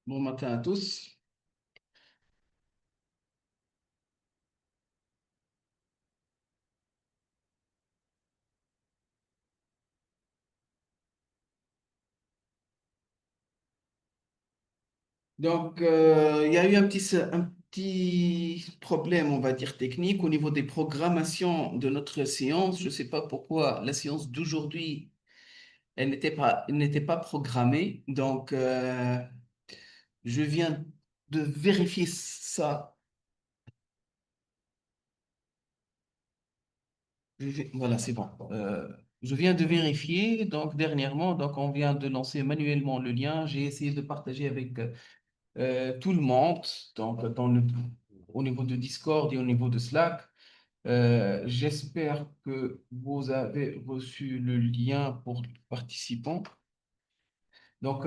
Bon matin à tous. Il y a eu un petit problème, on va dire, technique au niveau des programmations de notre séance. Je ne sais pas pourquoi la séance d'aujourd'hui, elle n'était pas programmée. Je viens de vérifier ça. Voilà, c'est bon. Je viens de vérifier. Donc, dernièrement, on vient de lancer manuellement le lien. J'ai essayé de partager avec tout le monde, au niveau de Discord et au niveau de Slack. J'espère que vous avez reçu le lien pour les participants.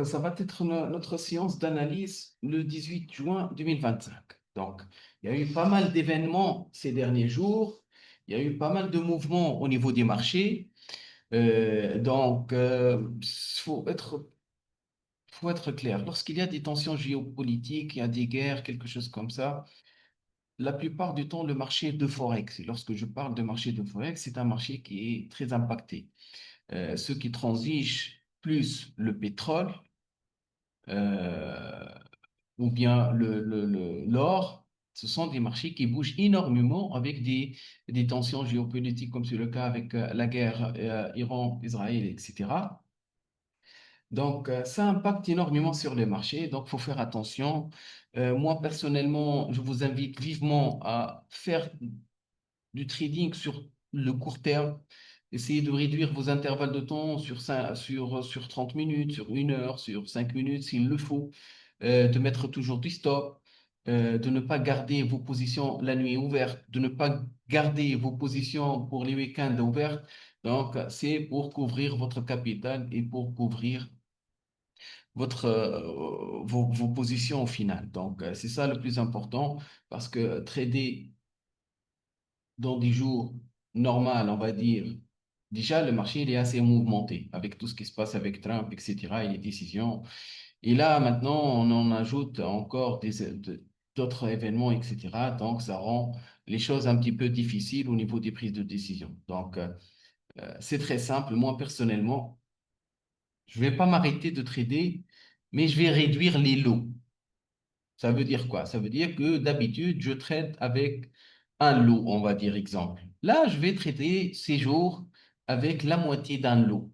Ça va être notre séance d'analyse le 18 juin 2025. Il y a eu pas mal d'événements ces derniers jours. Il y a eu pas mal de mouvements au niveau des marchés. Faut être clair. Lorsqu'il y a des tensions géopolitiques, il y a des guerres, quelque chose comme ça, la plupart du temps, le marché de Forex, et lorsque je parle de marché de Forex, c'est un marché qui est très impacté. Ceux qui transigent plus le pétrole euh, ou bien l'or, ce sont des marchés qui bougent énormément avec des tensions géopolitiques, comme c'est le cas avec la guerre Iran-Israël, etc. Ça impacte énormément sur les marchés, donc il faut faire attention. Moi, personnellement, je vous invite vivement à faire du trading sur le court terme. Essayez de réduire vos intervalles de temps sur 30 minutes, sur 1 heure, sur 5 minutes s'il le faut, de mettre toujours du stop, de ne pas garder vos positions la nuit ouvertes, de ne pas garder vos positions pour les week-ends ouvertes. C'est pour couvrir votre capital et pour couvrir vos positions au final. C'est ça le plus important parce que trader dans des jours normaux, on va dire, déjà le marché il est assez mouvementé avec tout ce qui se passe avec Trump, etc. et les décisions. Et là, maintenant, on en ajoute encore d'autres événements, etc. Donc, ça rend les choses un petit peu difficiles au niveau des prises de décision. C'est très simple. Moi, personnellement, je ne vais pas m'arrêter de trader, mais je vais réduire les lots. Ça veut dire quoi? Ça veut dire que d'habitude, je traite avec un lot, on va dire exemple. Là, je vais traiter ces jours avec la moitié d'un lot.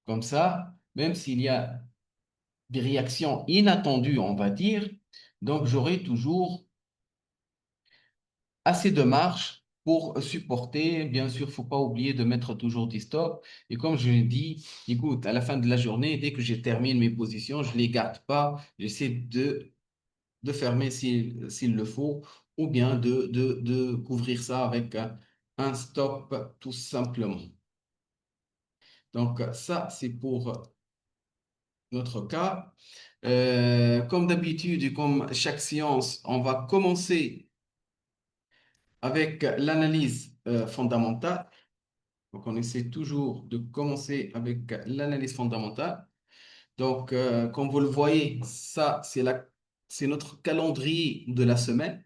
Comme ça, même s'il y a des réactions inattendues, on va dire, donc j'aurai toujours assez de marge pour supporter. Bien sûr, il ne faut pas oublier de mettre toujours des stops. Et comme je l'ai dit, écoute, à la fin de la journée, dès que je termine mes positions, je ne les garde pas. J'essaie de fermer s'il le faut, ou bien de couvrir ça avec un stop tout simplement. Ça, c'est pour notre cas. Comme d'habitude et comme chaque séance, on va commencer avec l'analyse fondamentale. On essaie toujours de commencer avec l'analyse fondamentale. Comme vous le voyez, ça, c'est notre calendrier de la semaine.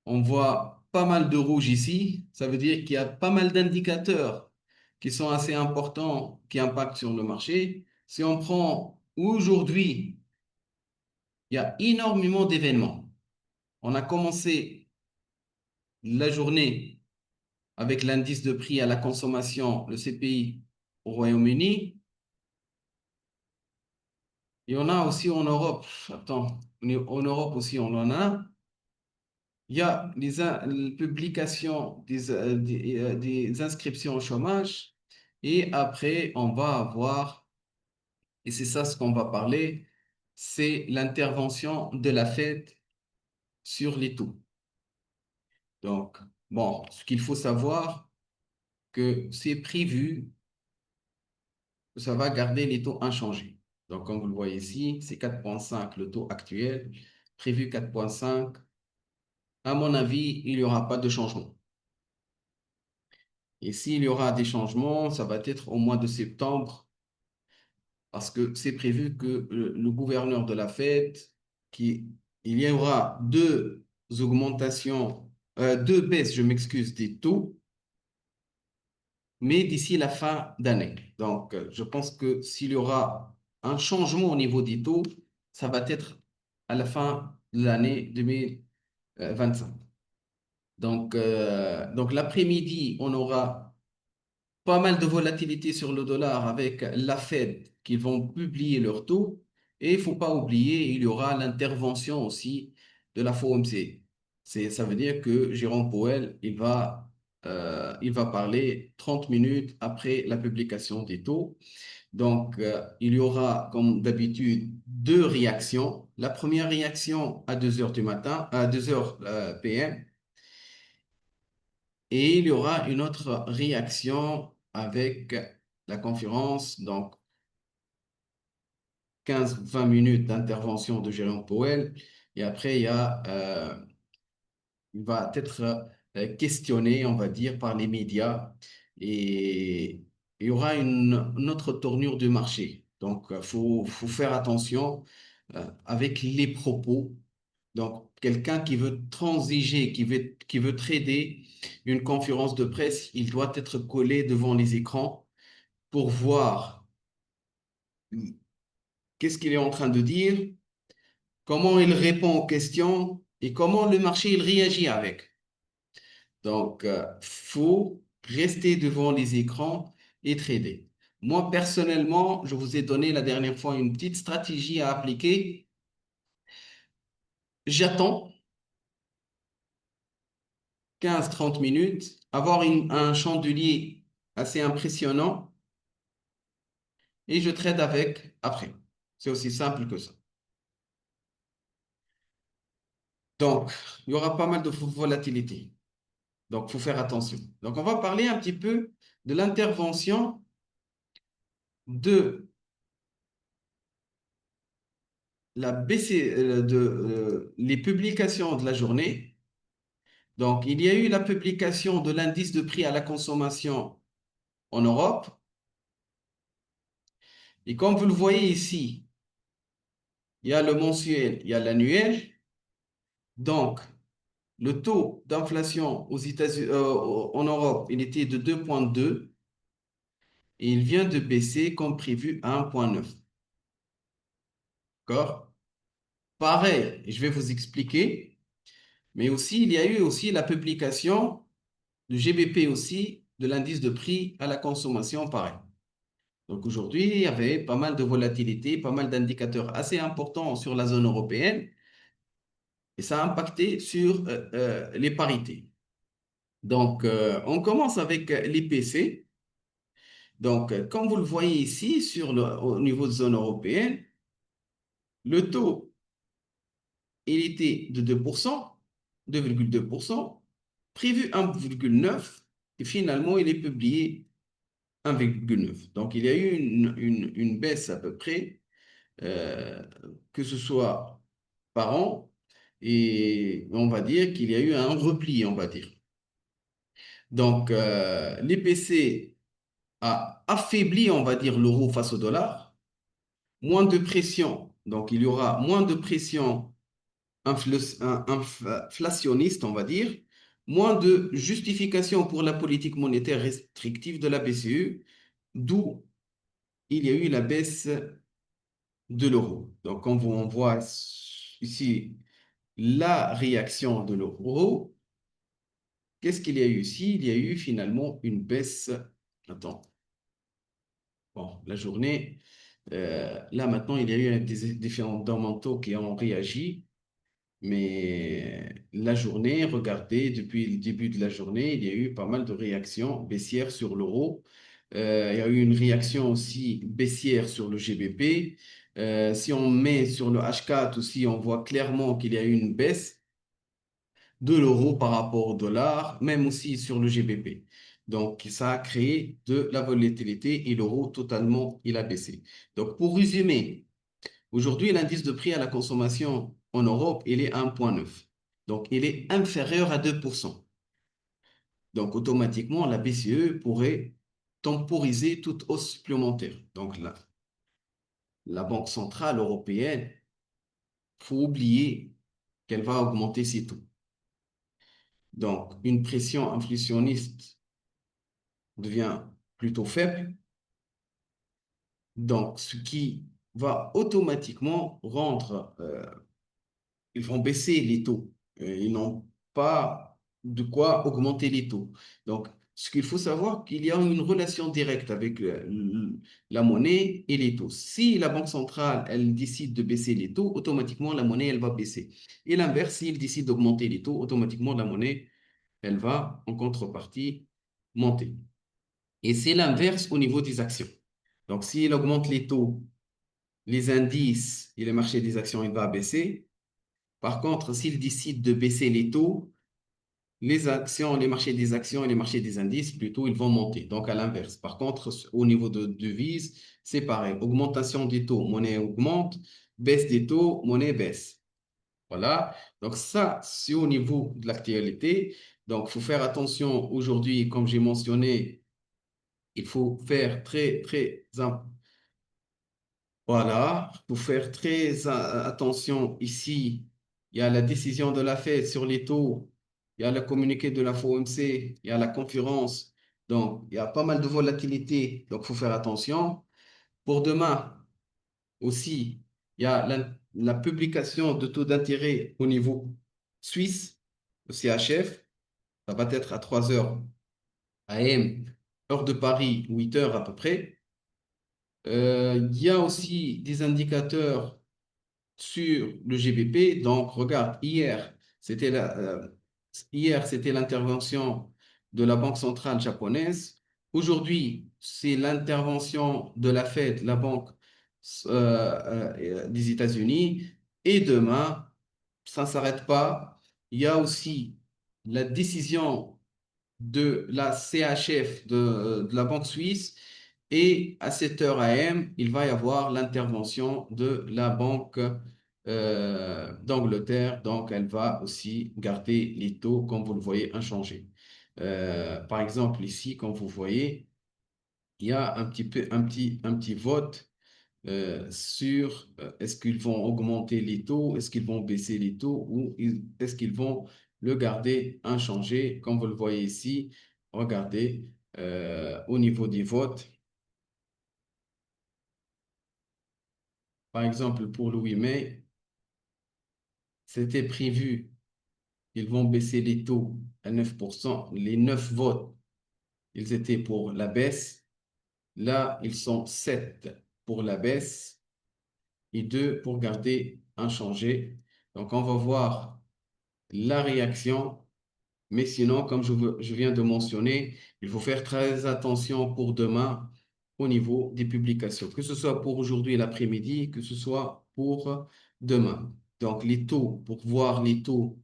On voit pas mal de rouge ici. Ça veut dire qu'il y a pas mal d'indicateurs qui sont assez importants, qui impactent sur le marché. Si on prend aujourd'hui, il y a énormément d'événements. On a commencé la journée avec l'indice de prix à la consommation, le CPI au Royaume-Uni. Et on a aussi en Europe, attends, en Europe aussi on en a. Il y a les publications des inscriptions au chômage et après, on va avoir, et c'est ça ce qu'on va parler, c'est l'intervention de la Fed sur les taux. Ce qu'il faut savoir, que c'est prévu que ça va garder les taux inchangés. Comme vous le voyez ici, c'est 4,5 le taux actuel, prévu 4,5. À mon avis, il n'y aura pas de changement. Et s'il y aura des changements, ça va être au mois de septembre parce que c'est prévu que le gouverneur de la Fed, qui, il y aura deux augmentations, deux baisses, je m'excuse, des taux, mais d'ici la fin d'année. Donc, je pense que s'il y aura un changement au niveau des taux, ça va être à la fin de l'année 2025. Donc l'après-midi, on aura pas mal de volatilité sur le dollar avec la Fed qui vont publier leurs taux. Et il ne faut pas oublier, il y aura l'intervention aussi de la FOMC. Ça veut dire que Jérôme Powell, il va parler 30 minutes après la publication des taux. Donc, il y aura, comme d'habitude, deux réactions. La première réaction à 2 heures du matin, à 2 heures PM, et il y aura une autre réaction avec la conférence, donc 15-20 minutes d'intervention de Jérôme Powell. Et après, il va être questionné, on va dire, par les médias. Et il y aura une autre tournure du marché. Donc, faut faire attention avec les propos. Donc, quelqu'un qui veut transiger, qui veut trader une conférence de presse, il doit être collé devant les écrans pour voir qu'est-ce qu'il est en train de dire, comment il répond aux questions et comment le marché il réagit avec. Donc, faut rester devant les écrans et trader. Moi, personnellement, je vous ai donné la dernière fois une petite stratégie à appliquer. J'attends 15-30 minutes, avoir un chandelier assez impressionnant et je trade avec après. C'est aussi simple que ça. Donc, il y aura pas mal de volatilité. Donc, il faut faire attention. Donc, on va parler un petit peu de l'intervention de la BC, les publications de la journée. Donc, il y a eu la publication de l'indice de prix à la consommation en Europe. Et comme vous le voyez ici, il y a le mensuel, il y a l'annuel. Donc, le taux d'inflation aux États-Unis, en Europe, il était de 2,2 et il vient de baisser comme prévu à 1,9. D'accord? Pareil, je vais vous expliquer, mais aussi, il y a eu aussi la publication du GBP aussi, de l'indice de prix à la consommation, pareil. Donc aujourd'hui, il y avait pas mal de volatilité, pas mal d'indicateurs assez importants sur la zone européenne et ça a impacté sur les parités. Donc, on commence avec l'IPC. Donc, comme vous le voyez ici, au niveau de zone européenne, le taux, il était de 2%, 2,2%, prévu 1,9%, et finalement, il est publié 1,9. Donc, il y a eu une baisse à peu près, euh, que ce soit par an, et on va dire qu'il y a eu un repli, on va dire. Donc, l'IPC a affaibli, on va dire, l'euro face au dollar, moins de pression, donc il y aura moins de pression inflationniste, on va dire, moins de justification pour la politique monétaire restrictive de la BCE, d'où il y a eu la baisse de l'euro. Donc, quand on voit ici la réaction de l'euro, qu'est-ce qu'il y a eu ici? Il y a eu finalement une baisse. Attends. Bon, la journée, là maintenant, il y a eu des différents fondamentaux qui ont réagi, mais la journée, regardez, depuis le début de la journée, il y a eu pas mal de réactions baissières sur l'euro. Il y a eu une réaction aussi baissière sur le GBP. Si on met sur le H4 aussi, on voit clairement qu'il y a eu une baisse de l'euro par rapport au dollar, même aussi sur le GBP. Donc, ça a créé de la volatilité et l'euro totalement, il a baissé. Donc, pour résumer, aujourd'hui, l'indice de prix à la consommation en Europe, il est 1,9. Donc, il est inférieur à 2%. Donc, automatiquement, la BCE pourrait temporiser toute hausse supplémentaire. Donc, là. la Banque centrale européenne, faut oublier qu'elle va augmenter ses taux. Donc, une pression inflationniste devient plutôt faible, donc ce qui va automatiquement rendre ils vont baisser les taux. Ils n'ont pas de quoi augmenter les taux. Donc, ce qu'il faut savoir, qu'il y a une relation directe avec la monnaie et les taux. Si la Banque centrale, elle décide de baisser les taux, automatiquement, la monnaie, elle va baisser. Et l'inverse, s'il décide d'augmenter les taux, automatiquement, la monnaie, elle va, en contrepartie, monter. Et c'est l'inverse au niveau des actions. Donc, s'il augmente les taux, les indices et le marché des actions, il va baisser. Par contre, s'ils décident de baisser les taux, les actions, les marchés des actions et les marchés des indices, plutôt, ils vont monter. Donc, à l'inverse. Par contre, au niveau de devises, c'est pareil. Augmentation des taux, monnaie augmente. Baisse des taux, monnaie baisse. Voilà. Donc, ça, c'est au niveau de l'actualité. Donc, il faut faire attention aujourd'hui, comme j'ai mentionné, il faut faire voilà, pour faire très attention ici, il y a la décision de la Fed sur les taux, il y a le communiqué de la FOMC, il y a la conférence, donc il y a pas mal de volatilité, donc il faut faire attention. Pour demain aussi, il y a la publication de taux d'intérêt au niveau suisse, le CHF, ça va être à 3 heures AM, heure de Paris, 8 heures à peu près. Il y a aussi des indicateurs sur le GBP. Donc, regarde, hier, c'était l'intervention de la Banque centrale japonaise. Aujourd'hui, c'est l'intervention de la Fed, la Banque des États-Unis. Et demain, ça ne s'arrête pas. Il y a aussi la décision de la CHF de la Banque suisse. Et à 7 heures AM, il va y avoir l'intervention de la Banque d'Angleterre. Donc, elle va aussi garder les taux, comme vous le voyez, inchangés. Par exemple, ici, comme vous voyez, il y a un petit vote sur est-ce qu'ils vont augmenter les taux, est-ce qu'ils vont baisser les taux ou est-ce qu'ils vont le garder inchangé. Comme vous le voyez ici, regardez au niveau des votes. Par exemple, pour le 8 mai, c'était prévu qu'ils vont baisser les taux à 9%. Les 9 votes, ils étaient pour la baisse. Là, ils sont 7 pour la baisse et 2 pour garder inchangé. Donc, on va voir la réaction. Mais sinon, comme je viens de mentionner, il faut faire très attention pour demain au niveau des publications, que ce soit pour aujourd'hui l'après-midi, que ce soit pour demain. Donc, les taux, pour voir les taux,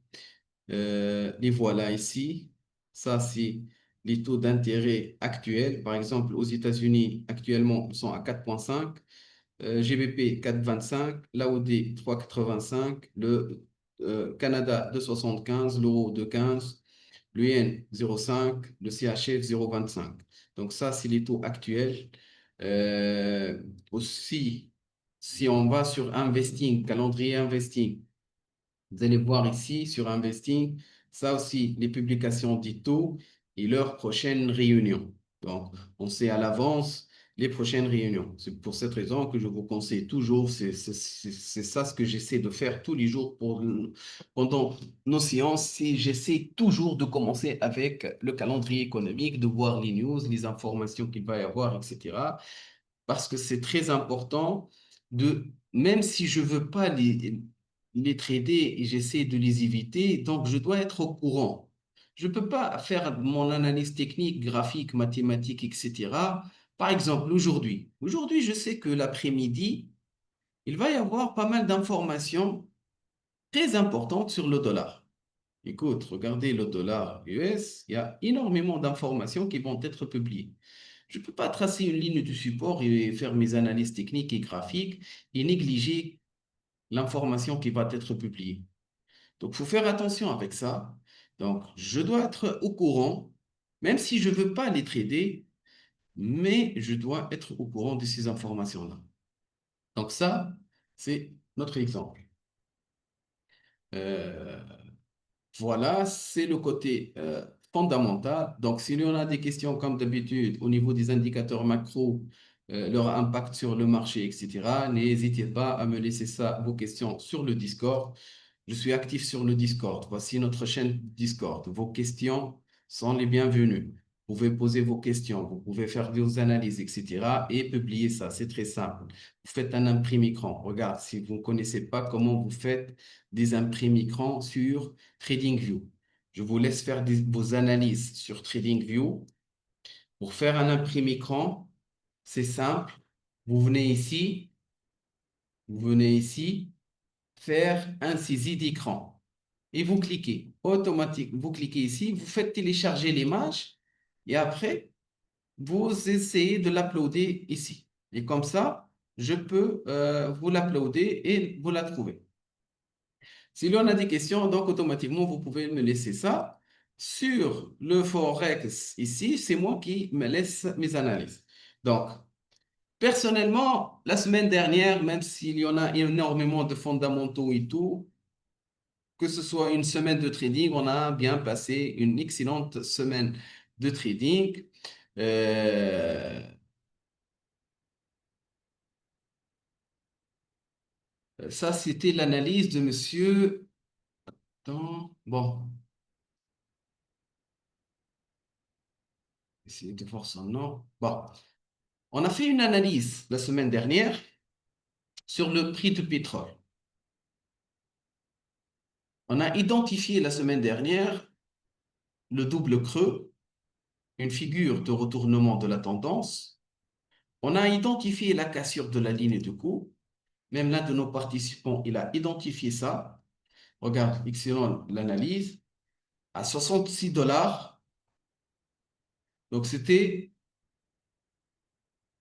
les voilà ici. Ça, c'est les taux d'intérêt actuels. Par exemple, aux États-Unis, actuellement, ils sont à 4,5. GBP 4,25, l'AOD 3,85, le Canada 2,75, l'euro 2,15, le yen 0,5, le CHF 0,25. Donc ça, c'est les taux actuels. Aussi, si on va sur Investing, calendrier Investing, vous allez voir ici sur Investing, ça aussi, les publications des taux et leurs prochaines réunions. Donc, on sait à l'avance les prochaines réunions. C'est pour cette raison que je vous conseille toujours, c'est ça ce que j'essaie de faire tous les jours pendant nos séances, c'est j'essaie toujours de commencer avec le calendrier économique, de voir les news, les informations qu'il va y avoir, etc. Parce que c'est très important même si je veux pas les trader et j'essaie de les éviter, donc je dois être au courant. Je ne peux pas faire mon analyse technique, graphique, mathématique, etc. Par exemple, aujourd'hui, je sais que l'après-midi, il va y avoir pas mal d'informations très importantes sur le dollar. Écoute, regardez le dollar US, il y a énormément d'informations qui vont être publiées. Je ne peux pas tracer une ligne de support et faire mes analyses techniques et graphiques et négliger l'information qui va être publiée. Donc, il faut faire attention avec ça. Donc, je dois être au courant, même si je ne veux pas les trader, mais je dois être au courant de ces informations-là. Donc ça, c'est notre exemple. Euh, Voilà, c'est le côté fondamental. Donc, s'il y en a des questions comme d'habitude au niveau des indicateurs macro, leur impact sur le marché, etc., n'hésitez pas à me laisser ça, vos questions sur le Discord. Je suis actif sur le Discord. Voici notre chaîne Discord. Vos questions sont les bienvenues. Vous pouvez poser vos questions, vous pouvez faire vos analyses, etc. et publier ça. C'est très simple. Vous faites un imprime écran. Regarde, si vous ne connaissez pas comment vous faites des imprimes écran sur TradingView. Je vous laisse faire vos analyses sur TradingView. Pour faire un imprime écran, c'est simple. Vous venez ici, vous venez ici, faire un saisie d'écran. Et vous cliquez automatique. Vous cliquez ici, vous faites télécharger l'image et après, vous essayez de l'uploader ici. Et comme ça, je peux vous l'uploader et vous la trouver. Si l'on a des questions, donc automatiquement, vous pouvez me laisser ça. Sur le Forex ici, c'est moi qui me laisse mes analyses. Donc, personnellement, la semaine dernière, même s'il y en a énormément de fondamentaux et tout, que ce soit une semaine de trading, on a bien passé une excellente semaine de trading. Euh, Ça, c'était l'analyse de monsieur. Bon, essayez de voir son nom. Bon, on a fait une analyse la semaine dernière sur le prix du pétrole. On a identifié la semaine dernière le double creux, une figure de retournement de la tendance. On a identifié la cassure de la ligne de cours. Même l'un de nos participants, il a identifié ça. Regarde, excellent l'analyse. À 66 dollars. Donc, c'était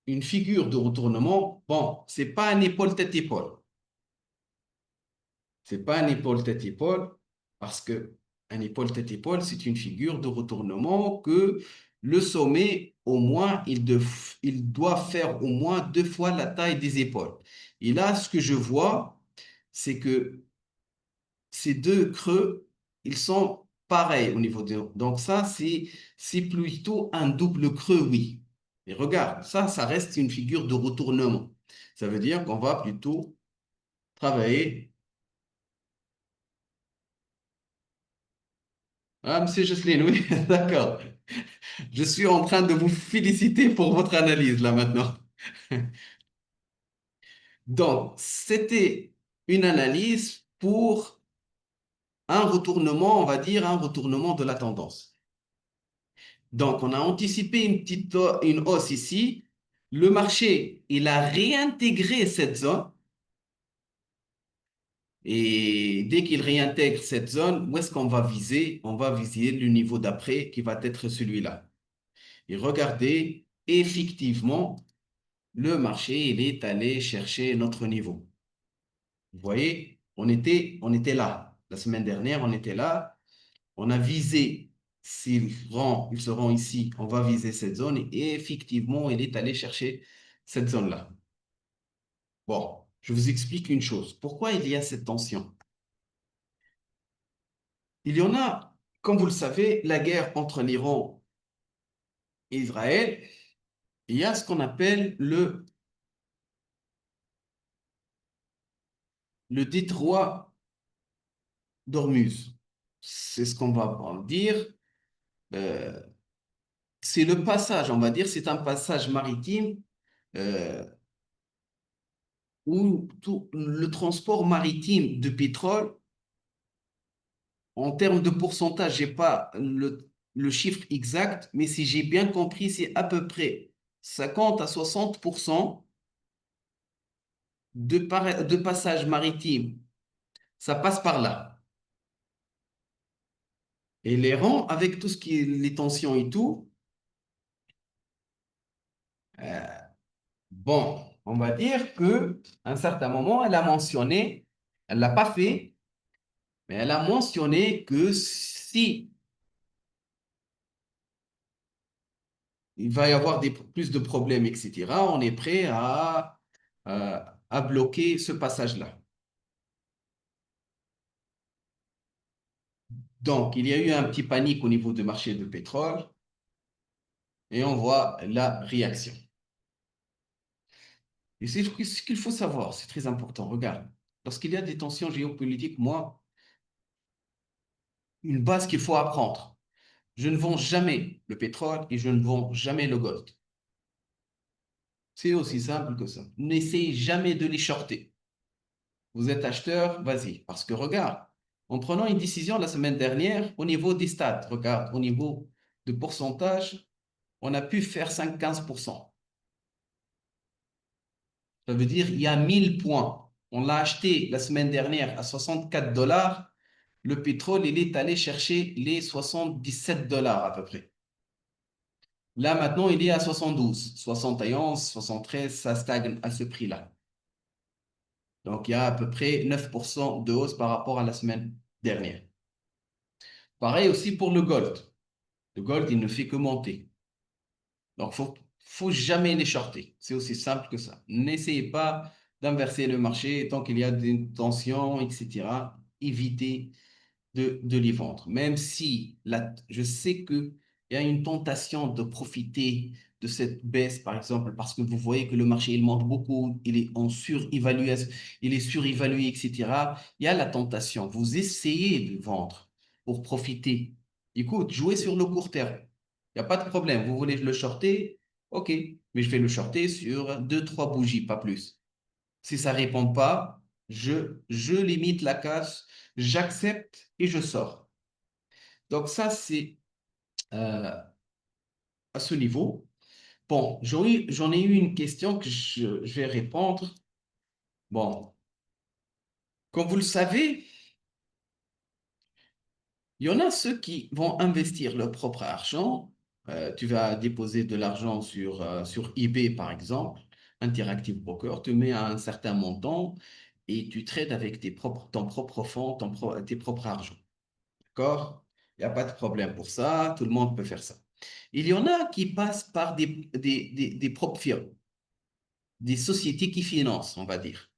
une figure de retournement. Bon, c'est pas un épaule-tête-épaule. C'est pas un épaule-tête-épaule parce que un épaule-tête-épaule, c'est une figure de retournement que le sommet, au moins, il doit faire au moins 2 fois la taille des épaules. Et là, ce que je vois, c'est que ces deux creux, ils sont pareils au niveau de... Donc ça, c'est plutôt un double creux, oui. Et regarde, ça reste une figure de retournement. Ça veut dire qu'on va plutôt travailler. Ah, Monsieur Jocelyne, oui, d'accord. Je suis en train de vous féliciter pour votre analyse là maintenant. Donc, c'était une analyse pour un retournement, on va dire, un retournement de la tendance. Donc, on a anticipé une hausse ici. Le marché, il a réintégré cette zone. Et dès qu'il réintègre cette zone, où est-ce qu'on va viser? On va viser le niveau d'après qui va être celui-là. Et regardez, effectivement, le marché, il est allé chercher notre niveau. Vous voyez, on était là. La semaine dernière, on était là. On a visé, ils seront ici, on va viser cette zone. Et effectivement, il est allé chercher cette zone-là. Bon, je vous explique une chose. Pourquoi il y a cette tension? Il y en a, comme vous le savez, la guerre entre l'Iran et Israël. Il y a ce qu'on appelle le détroit d'Ormuz. C'est ce qu'on va en dire. Euh, c'est le passage, on va dire, c'est un passage maritime euh, où tout le transport maritime de pétrole, en termes de pourcentage, je n'ai pas le chiffre exact, mais si j'ai bien compris, c'est à peu près 50 à 60% de passage maritime. Ça passe par là. Et l'Iran, avec tout ce qui est les tensions et tout, euh, bon, on va dire que à un certain moment, elle a mentionné, elle ne l'a pas fait, mais elle a mentionné que si il va y avoir plus de problèmes, etc., on est prêt à a bloqué ce passage-là. Donc, il y a eu un petit panique au niveau du marché du pétrole et on voit la réaction. Et c'est ce qu'il faut savoir, c'est très important. Regarde, lorsqu'il y a des tensions géopolitiques, moi, une base qu'il faut apprendre. Je ne vends jamais le pétrole et je ne vends jamais le gold. C'est aussi simple que ça. N'essayez jamais de les shorter. Vous êtes acheteur, vas-y. Parce que regarde, en prenant une décision la semaine dernière, au niveau des stats, regarde, au niveau de pourcentage, on a pu faire 5-15%. Ça veut dire il y a 1000 points. On l'a acheté la semaine dernière à 64 dollars. Le pétrole, il est allé chercher les 77 dollars à peu près. Là, maintenant, il est à 72, 71, 73, ça stagne à ce prix-là. Donc, il y a à peu près 9% de hausse par rapport à la semaine dernière. Pareil aussi pour le gold. Le gold, il ne fait que monter. Donc, faut jamais les shorter. C'est aussi simple que ça. N'essayez pas d'inverser le marché tant qu'il y a des tensions, etc. Évitez de les vendre. Même si je sais qu'il y a une tentation de profiter de cette baisse, par exemple, parce que vous voyez que le marché, il monte beaucoup, il est en surévaluation, il est surévalué, etc. Il y a la tentation. Vous essayez de vendre pour profiter. Écoute, jouez sur le court terme. Il n'y a pas de problème. Vous voulez le shorter? OK. Mais je vais le shorter sur deux, trois bougies, pas plus. Si ça ne répond pas, je limite la casse, j'accepte et je sors. Donc ça, c'est euh, à ce niveau. Bon, j'en ai eu une question que je vais répondre. Bon, comme vous le savez, il y en a ceux qui vont investir leur propre argent. Tu vas déposer de l'argent sur eBay, par exemple. Interactive Broker, tu mets un certain montant et tu trades avec ton propre fonds, tes propres argent. D'accord? Il n'y a pas de problème pour ça, tout le monde peut faire ça. Il y en a qui passent par des propres firmes, des sociétés qui financent, on va dire.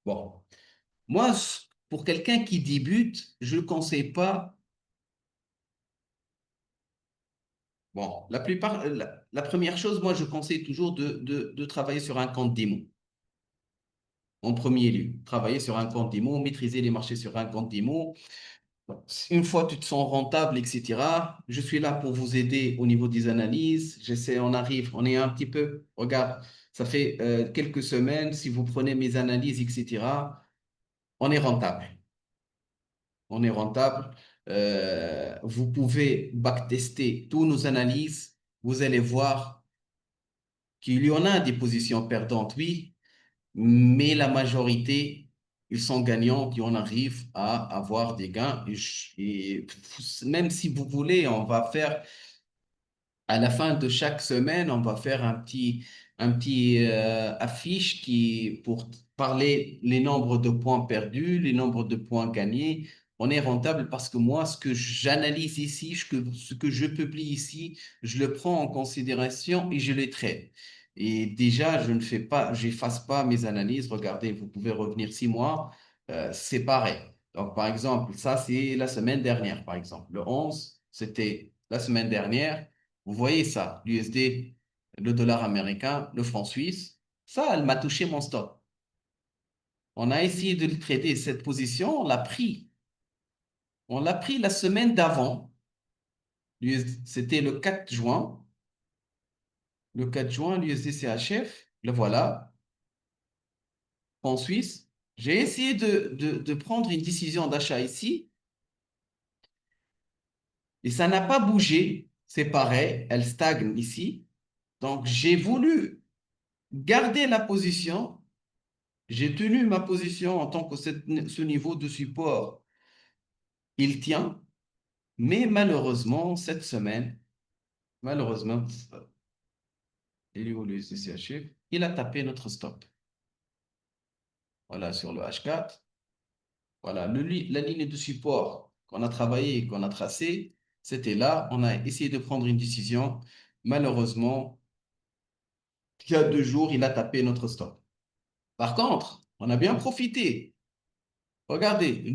Bon, moi, pour quelqu'un qui débute, je ne conseille pas. Bon, la première chose, moi, je conseille toujours de travailler sur un compte démo. En premier lieu, travailler sur un compte démo, maîtriser les marchés sur un compte démo. Une fois que tu te sens rentable, etc., je suis là pour vous aider au niveau des analyses. J'essaie, on est un petit peu, regarde, ça fait quelques semaines, si vous prenez mes analyses, etc., on est rentable. On est rentable. Vous pouvez backtester tous nos analyses. Vous allez voir qu'il y en a des positions perdantes, oui, mais la majorité, ils sont gagnants et on arrive à avoir des gains. Et même si vous voulez, on va faire à la fin de chaque semaine, on va faire un petit affiche pour parler les nombres de points perdus, les nombres de points gagnés. On est rentable parce que moi, ce que j'analyse ici, ce que je publie ici, je le prends en considération et je les traite. Et déjà, je ne fais pas, j'efface pas mes analyses. Regardez, vous pouvez revenir 6 mois, c'est pareil. Donc, par exemple, ça, c'est la semaine dernière, par exemple. Le 11, c'était la semaine dernière. Vous voyez ça, l'USD, le dollar américain, le franc suisse, ça, elle m'a touché mon stop. On a essayé de le traiter, cette position, on l'a pris. On l'a pris la semaine d'avant. C'était le 4 juin. Le 4 juin, l'USD CHF, le voilà, franc suisse. J'ai essayé de prendre une décision d'achat ici et ça n'a pas bougé. C'est pareil, elle stagne ici. Donc, j'ai voulu garder la position. J'ai tenu ma position en tant que ce niveau de support, il tient, mais malheureusement, cette semaine, malheureusement, il est où le CCHF? Il a tapé notre stop. Voilà, sur le H4. Voilà, la ligne de support qu'on a travaillé, qu'on a tracée, c'était là. On a essayé de prendre une décision. Malheureusement, il y a 2 jours, il a tapé notre stop. Par contre, on a bien profité. Regardez,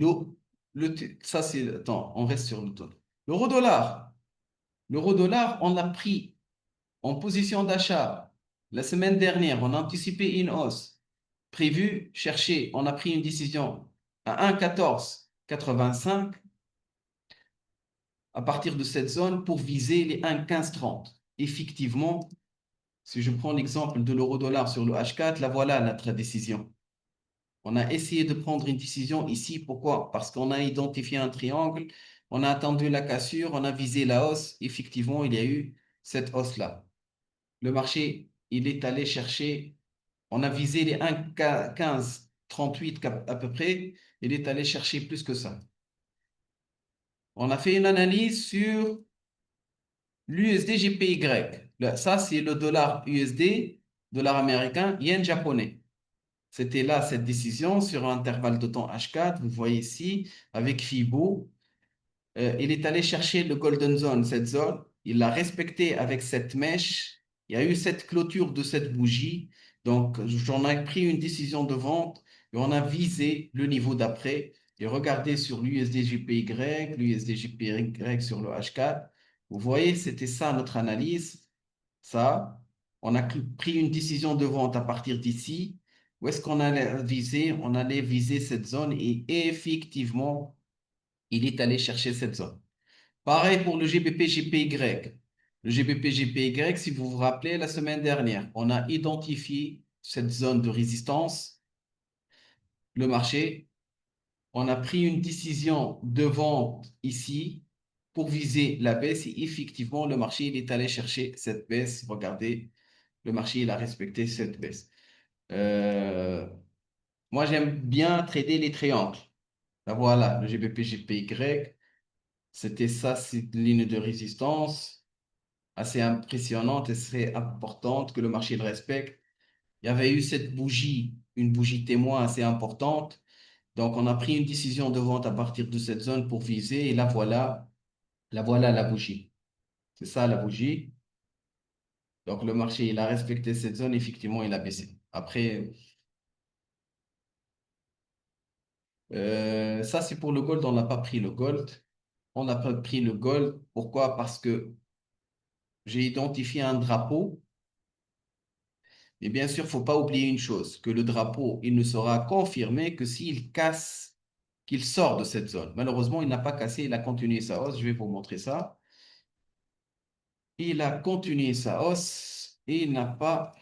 ça c'est, attends, on reste sur le taux. L'euro-dollar. L'euro-dollar, on l'a pris en position d'achat la semaine dernière. On a anticipé une hausse prévue. Chercher, on a pris une décision à 1,1485 à partir de cette zone pour viser les 1,1530. Effectivement, si je prends l'exemple de l'euro-dollar sur le H4, la voilà notre décision. On a essayé de prendre une décision ici. Pourquoi? Parce qu'on a identifié un triangle, on a attendu la cassure, on a visé la hausse. Effectivement, il y a eu cette hausse-là. Le marché, il est allé chercher, on a visé les 1,1538 à peu près, il est allé chercher plus que ça. On a fait une analyse sur l'USD GPY. Ça, c'est le dollar USD, dollar américain, yen japonais. C'était là cette décision sur un intervalle de temps H4, vous voyez ici, avec FIBO. Il est allé chercher le Golden Zone, cette zone. Il l'a respecté avec cette mèche. Il y a eu cette clôture de cette bougie. Donc, j'en ai pris une décision de vente et on a visé le niveau d'après. Et regardez sur l'USD-JPY, l'USD-JPY sur le H4. Vous voyez, c'était ça notre analyse. Ça, on a pris une décision de vente à partir d'ici. Où est-ce qu'on allait viser? On allait viser cette zone et effectivement, il est allé chercher cette zone. Pareil pour le GBP-GPY. Le GBP-GPY, si vous vous rappelez, la semaine dernière, on a identifié cette zone de résistance, le marché. On a pris une décision de vente ici pour viser la baisse et effectivement, le marché il est allé chercher cette baisse. Regardez, le marché il a respecté cette baisse. Euh, Moi, j'aime bien trader les triangles. Là, voilà, le GBP-GPY, c'était ça, cette ligne de résistance assez impressionnante et très importante que le marché le respecte. Il y avait eu cette bougie, une bougie témoin assez importante. Donc, on a pris une décision de vente à partir de cette zone pour viser et la voilà la bougie. C'est ça la bougie. Donc, le marché, il a respecté cette zone, effectivement, il a baissé. Après, ça, c'est pour le gold, on n'a pas pris le gold. On n'a pas pris le gold. Pourquoi? Parce que j'ai identifié un drapeau. Et bien sûr, il ne faut pas oublier une chose, que le drapeau, il ne sera confirmé que s'il casse, qu'il sort de cette zone. Malheureusement, il n'a pas cassé, il a continué sa hausse. Je vais vous montrer ça. Il a continué sa hausse et il n'a pas...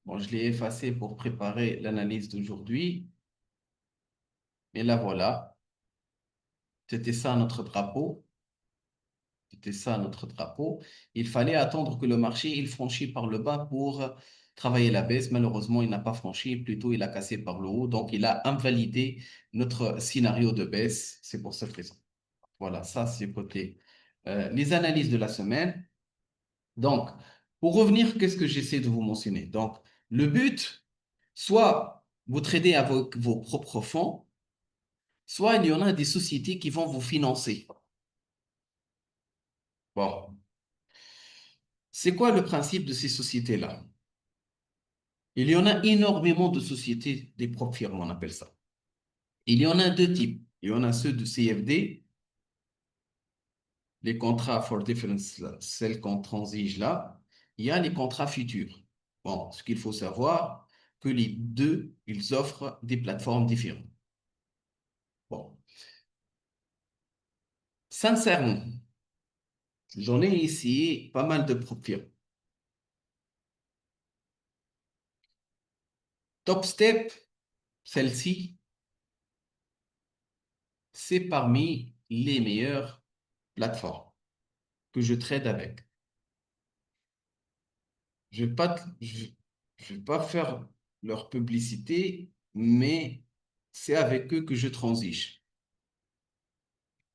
Bon, je l'ai effacé pour préparer l'analyse d'aujourd'hui. Et là, voilà. C'était ça notre drapeau. C'était ça notre drapeau. Il fallait attendre que le marché il franchisse par le bas pour travailler la baisse. Malheureusement, il n'a pas franchi, plutôt il a cassé par le haut. Donc, il a invalidé notre scénario de baisse. C'est pour cette raison. Voilà, ça c'est côté les analyses de la semaine. Donc, pour revenir, qu'est-ce que j'essaie de vous mentionner? Donc, le but, soit vous tradez avec vos propres fonds, soit il y en a des sociétés qui vont vous financer. Bon, c'est quoi le principe de ces sociétés-là? Il y en a énormément de sociétés, des propres firmes, on appelle ça. Il y en a deux types. Il y en a ceux de CFD, les contrats for difference, là, celles qu'on transige là. Il y a les contrats futurs. Bon, ce qu'il faut savoir, que les deux, ils offrent des plateformes différentes. Bon, sincèrement, j'en ai essayé pas mal de propres firmes. Top Step, celle-ci, c'est parmi les meilleures plateformes que je trade avec. Je vais pas, je vais pas faire leur publicité, mais c'est avec eux que je transige.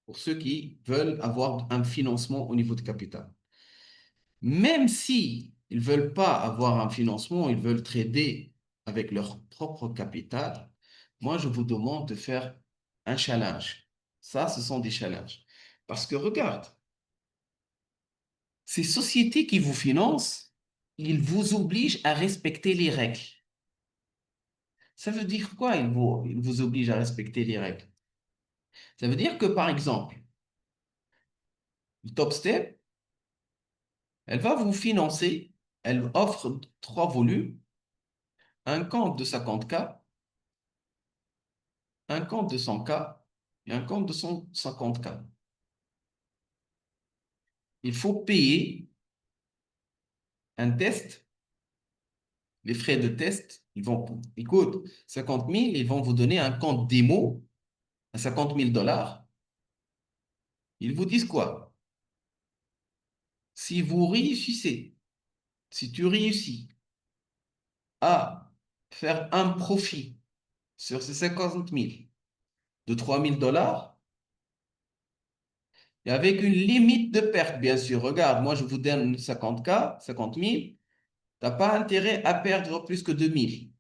Pour ceux qui veulent avoir un financement au niveau de capital. Même si ils veulent pas avoir un financement, ils veulent trader avec leur propre capital, moi, je vous demande de faire un challenge. Ça, ce sont des challenges. Parce que regarde, ces sociétés qui vous financent, il vous oblige à respecter les règles. Ça veut dire quoi, il vous oblige à respecter les règles? Ça veut dire que, par exemple, le Top Step, elle va vous financer, elle offre trois volumes, un compte de 50K, un compte de 100K et un compte de 150K. Il faut payer un test, les frais de test, écoute, 50 000, ils vont vous donner un compte démo à 50 000 dollars. Ils vous disent quoi? Si vous réussissez, si tu réussis à faire un profit sur ces 50 000 de 3 000 dollars, et avec une limite de perte, bien sûr. Regarde, moi, je vous donne 50K, 50 000, tu n'as pas intérêt à perdre plus que 2 000.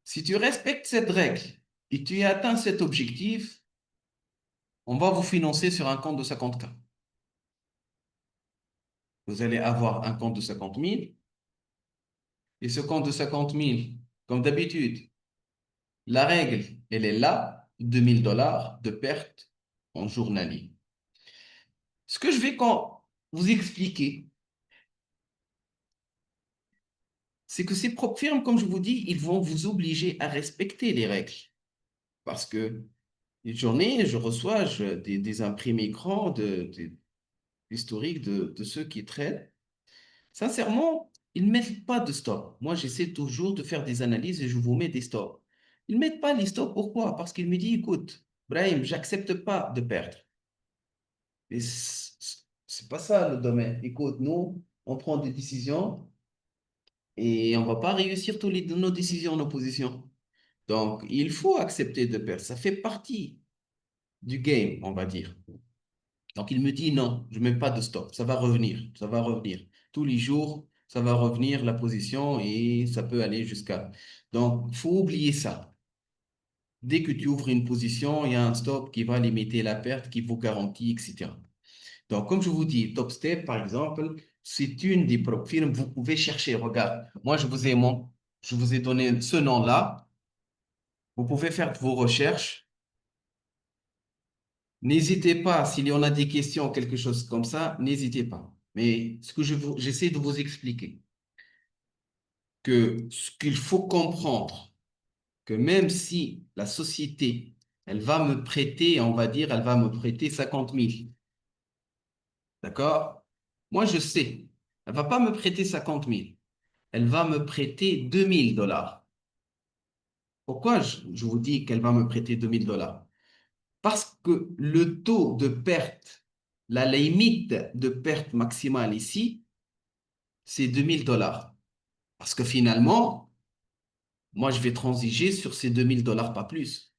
Si tu respectes cette règle et tu atteins cet objectif, on va vous financer sur un compte de 50K. Vous allez avoir un compte de 50 000 et ce compte de 50 000, comme d'habitude, la règle, elle est là, 2 000 dollars de perte en journalier. Ce que je vais quand vous expliquer, c'est que ces propres firmes, comme je vous dis, ils vont vous obliger à respecter les règles. Parce que une journée, je reçois des imprimés écrans historiques de ceux qui traitent. Sincèrement, ils ne mettent pas de stop. Moi, j'essaie toujours de faire des analyses et je vous mets des stops. Ils ne mettent pas les stops. Pourquoi? Parce qu'ils me disent, écoute, Brahim, j'accepte pas de perdre. Et c'est pas ça le domaine. Écoute, nous, on prend des décisions et on va pas réussir toutes nos décisions, nos positions. Donc, il faut accepter de perdre. Ça fait partie du game, on va dire. Donc, il me dit non, je ne mets pas de stop. Ça va revenir, ça va revenir. Tous les jours, ça va revenir la position et ça peut aller jusqu'à. Donc, il faut oublier ça. Dès que tu ouvres une position, il y a un stop qui va limiter la perte, qui vous garantit, etc. Donc, comme je vous dis, Top Step, par exemple, c'est une des propres firmes. Vous pouvez chercher. Regarde, moi, je vous ai donné ce nom-là. Vous pouvez faire vos recherches. N'hésitez pas, s'il y en a des questions, quelque chose comme ça, n'hésitez pas. Mais ce que j'essaie de vous expliquer, que ce qu'il faut comprendre, que même si la société, elle va me prêter, on va dire, elle va me prêter 50 000, d'accord? Moi, je sais, elle va pas me prêter 50 000, elle va me prêter 2 000 dollars. Pourquoi je vous dis qu'elle va me prêter 2 000 dollars? Parce que le taux de perte, la limite de perte maximale ici, c'est 2 000 dollars. Parce que finalement, moi, je vais transiger sur ces 2 000 dollars, pas plus.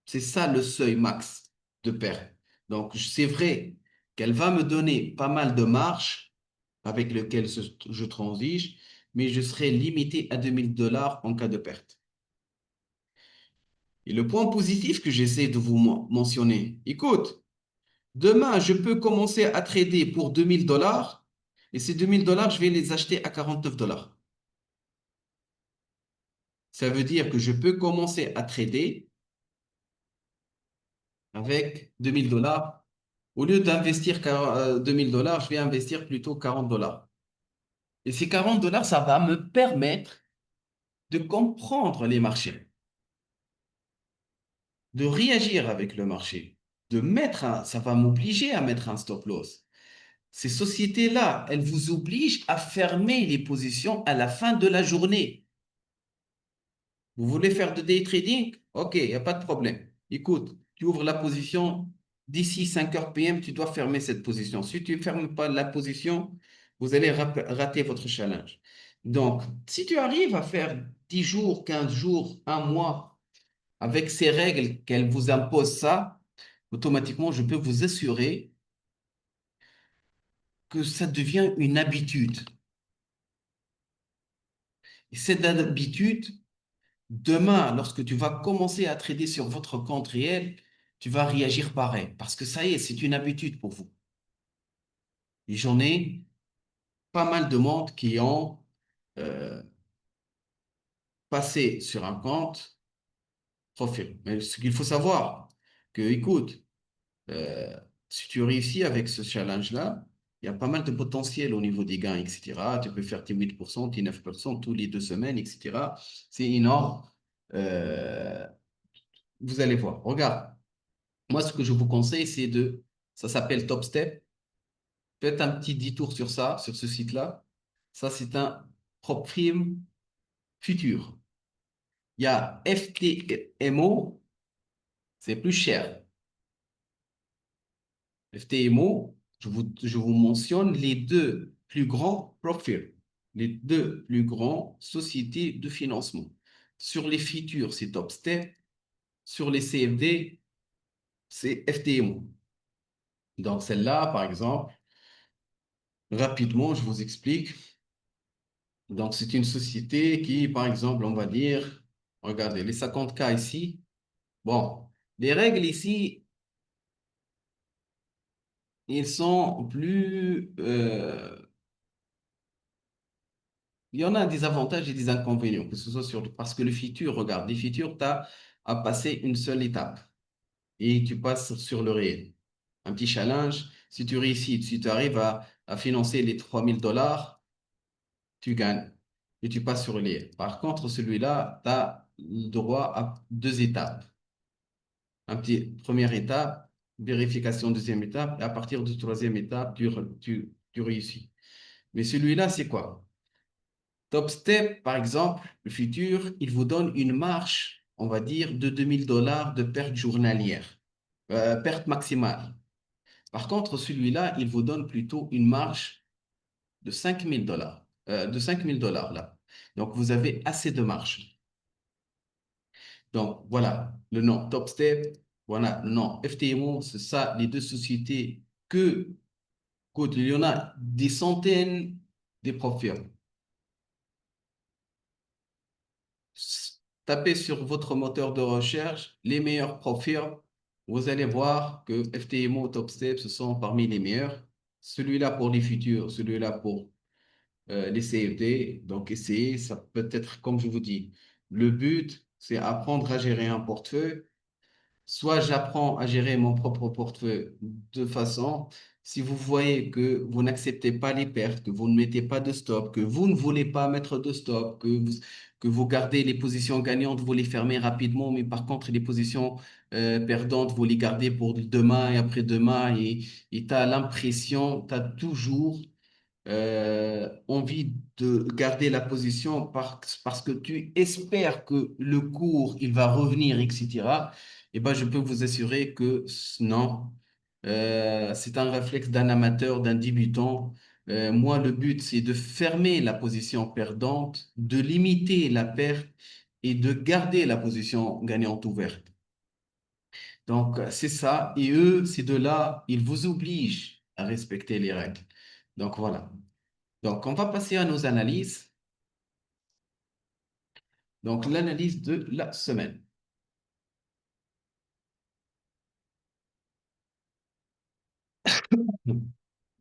C'est ça le seuil max de perte. Donc, c'est vrai qu'elle va me donner pas mal de marge avec lequel je transige, mais je serai limité à 2 000 dollars en cas de perte. Et le point positif que j'essaie de vous mentionner, écoute, demain, je peux commencer à trader pour 2 000 dollars et ces 2 000 dollars, je vais les acheter à 49 dollars. Ça veut dire que je peux commencer à trader avec 2 000 dollars. Au lieu d'investir 2 000 dollars, je vais investir plutôt 40 dollars. Et ces 40 dollars, ça va me permettre de comprendre les marchés, de réagir avec le marché, ça va m'obliger à mettre un stop loss. Ces sociétés-là, elles vous obligent à fermer les positions à la fin de la journée. Vous voulez faire de day trading? Ok, il n'y a pas de problème. Écoute, tu ouvres la position, d'ici 5 heures PM, tu dois fermer cette position. Si tu ne fermes pas la position, vous allez rater votre challenge. Donc, si tu arrives à faire 10 jours, 15 jours, un mois, avec ces règles qu'elles vous imposent ça, automatiquement, je peux vous assurer que ça devient une habitude. Et cette habitude, demain, lorsque tu vas commencer à trader sur votre compte réel, tu vas réagir pareil parce que ça y est, c'est une habitude pour vous. Et j'en ai pas mal de monde qui ont euh, passé sur un compte profil. Mais ce qu'il faut savoir, que, écoute, euh, si tu réussis avec ce challenge-là, il y a pas mal de potentiel au niveau des gains, etc. Tu peux faire tes 8%, tes 9% tous les 2 semaines, etc. C'est énorme. Euh, vous allez voir. Regarde, moi, ce que je vous conseille, ça s'appelle Top Step. Faites un petit détour sur ça, sur ce site-là. Ça, c'est un prop firm futur. Il y a FTMO, c'est plus cher. FTMO, je vous mentionne les deux plus grands profils, les deux plus grandes sociétés de financement. Sur les futurs, c'est Topstep. Sur les CFD, c'est FTMO. Donc, celle-là, par exemple, rapidement, je vous explique. Donc, c'est une société qui, par exemple, on va dire, regardez, les 50K ici, bon, les règles ici, ils sont plus, il y en a des avantages et des inconvénients, que ce soit parce que le futur, regarde, les futurs, tu as à passer une seule étape et tu passes sur le réel. Un petit challenge, si tu réussis, si tu arrives à financer les 3000 $, tu gagnes et tu passes sur le réel. Par contre, celui-là, tu as le droit à 2 étapes. Première étape, vérification, deuxième étape, et à partir de troisième étape, tu réussis. Mais celui-là, c'est quoi? Top Step, par exemple, le futur, il vous donne une marge, on va dire, de 2000 $ de perte journalière, perte maximale. Par contre, celui-là, il vous donne plutôt une marge de 5000 $, de 5000 $ là. Donc, vous avez assez de marge. Donc, voilà le nom Top Step, voilà le nom FTMO, c'est ça, les deux sociétés que, écoute, il y en a des centaines de profils. Tapez sur votre moteur de recherche les meilleurs profils. Vous allez voir que FTMO, Topstep, ce sont parmi les meilleurs. Celui-là pour les futurs, celui-là pour les CFD. Donc, essayez, ça peut être, comme je vous dis, le but, c'est apprendre à gérer un portefeuille. Soit j'apprends à gérer mon propre portefeuille de façon, si vous voyez que vous n'acceptez pas les pertes, que vous ne mettez pas de stop, que vous ne voulez pas mettre de stop, que vous gardez les positions gagnantes, vous les fermez rapidement, mais par contre les positions perdantes, vous les gardez pour demain et après-demain, et tu as l'impression, tu as toujours envie de garder la position parce que tu espères que le cours, il va revenir, etc., eh ben, je peux vous assurer que non. C'est un réflexe d'un amateur, d'un débutant. Moi, le but, c'est de fermer la position perdante, de limiter la perte et de garder la position gagnante ouverte. Donc, c'est ça. Et eux, ces deux-là, ils vous obligent à respecter les règles. Donc, voilà. Donc, on va passer à nos analyses. Donc, l'analyse de la semaine.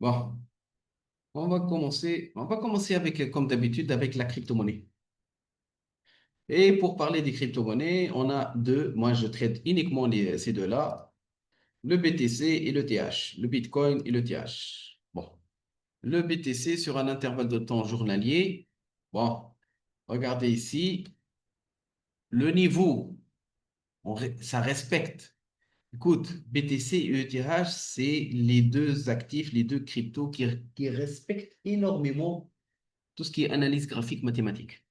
Bon, on va commencer avec, comme d'habitude, avec la crypto-monnaie. Et pour parler des crypto-monnaies, on a deux. Moi, je traite uniquement ces deux-là, le BTC et le TH, le Bitcoin et le TH. Bon, le BTC sur un intervalle de temps journalier. Bon, regardez ici, le niveau, ça respecte. Écoute, BTC et ETH, c'est les deux actifs, les deux cryptos qui respectent énormément tout ce qui est analyse graphique mathématique.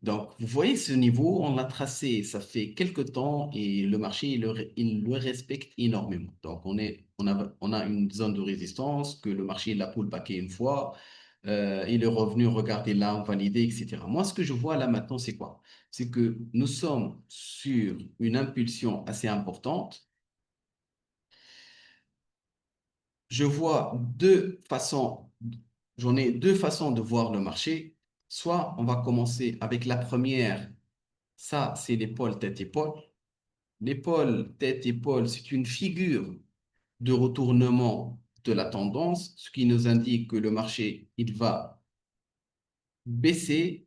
Donc, vous voyez ce niveau, on l'a tracé, ça fait quelques temps et le marché, il le respecte énormément. Donc, on a une zone de résistance que le marché l'a pullbacké une fois, il est revenu, regarder là, valider, etc. Moi, ce que je vois là maintenant, c'est quoi? C'est que nous sommes sur une impulsion assez importante. Je vois j'en ai deux façons de voir le marché. Soit on va commencer avec la première, ça c'est l'épaule tête-épaule. L'épaule tête-épaule, c'est une figure de retournement de la tendance, ce qui nous indique que le marché, il va baisser.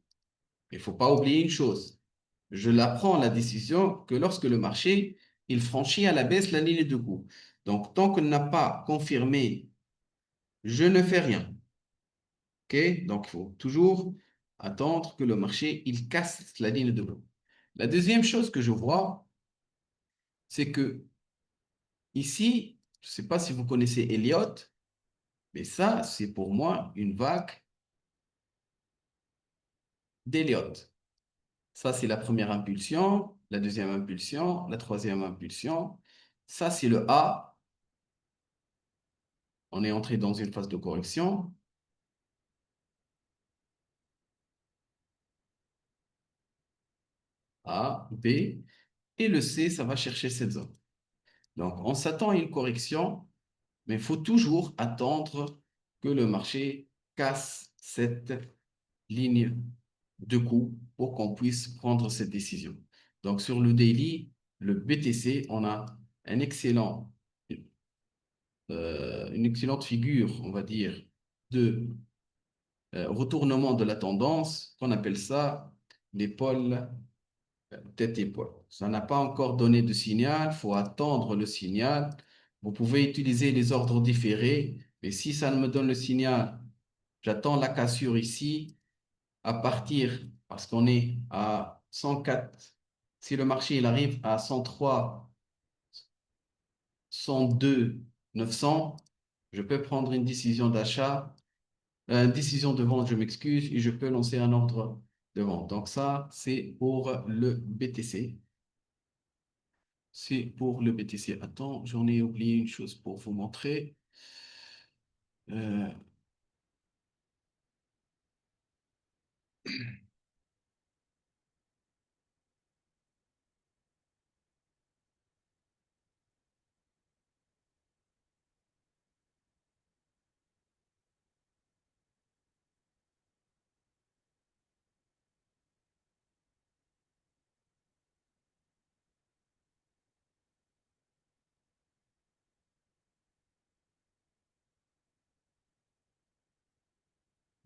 Il ne faut pas oublier une chose. Je la prends la décision que lorsque le marché, il franchit à la baisse la ligne de coût. Donc, tant qu'on n'a pas confirmé, je ne fais rien. OK? Donc, il faut toujours attendre que le marché, il casse la ligne de coût. La deuxième chose que je vois, c'est que ici, je ne sais pas si vous connaissez Elliott, mais ça, c'est pour moi une vague d'Elliott. Ça, c'est la première impulsion, la deuxième impulsion, la troisième impulsion. Ça, c'est le A. On est entré dans une phase de correction. A, B. Et le C, ça va chercher cette zone. Donc, on s'attend à une correction, mais il faut toujours attendre que le marché casse cette ligne de coût pour qu'on puisse prendre cette décision. Donc, sur le daily, le BTC, on a un excellent, une excellente figure, on va dire, de retournement de la tendance, qu'on appelle ça l'épaule tête-épaule. Ça n'a pas encore donné de signal, il faut attendre le signal. Vous pouvez utiliser les ordres différés, mais si ça ne me donne le signal, j'attends la cassure ici à partir, parce qu'on est à 104, si le marché il arrive à 103, 102, 900, je peux prendre une décision d'achat, une décision de vente, je m'excuse, et je peux lancer un ordre de vente. Donc ça, c'est pour le BTC. C'est pour le BTC. Attends, j'en ai oublié une chose pour vous montrer. Euh,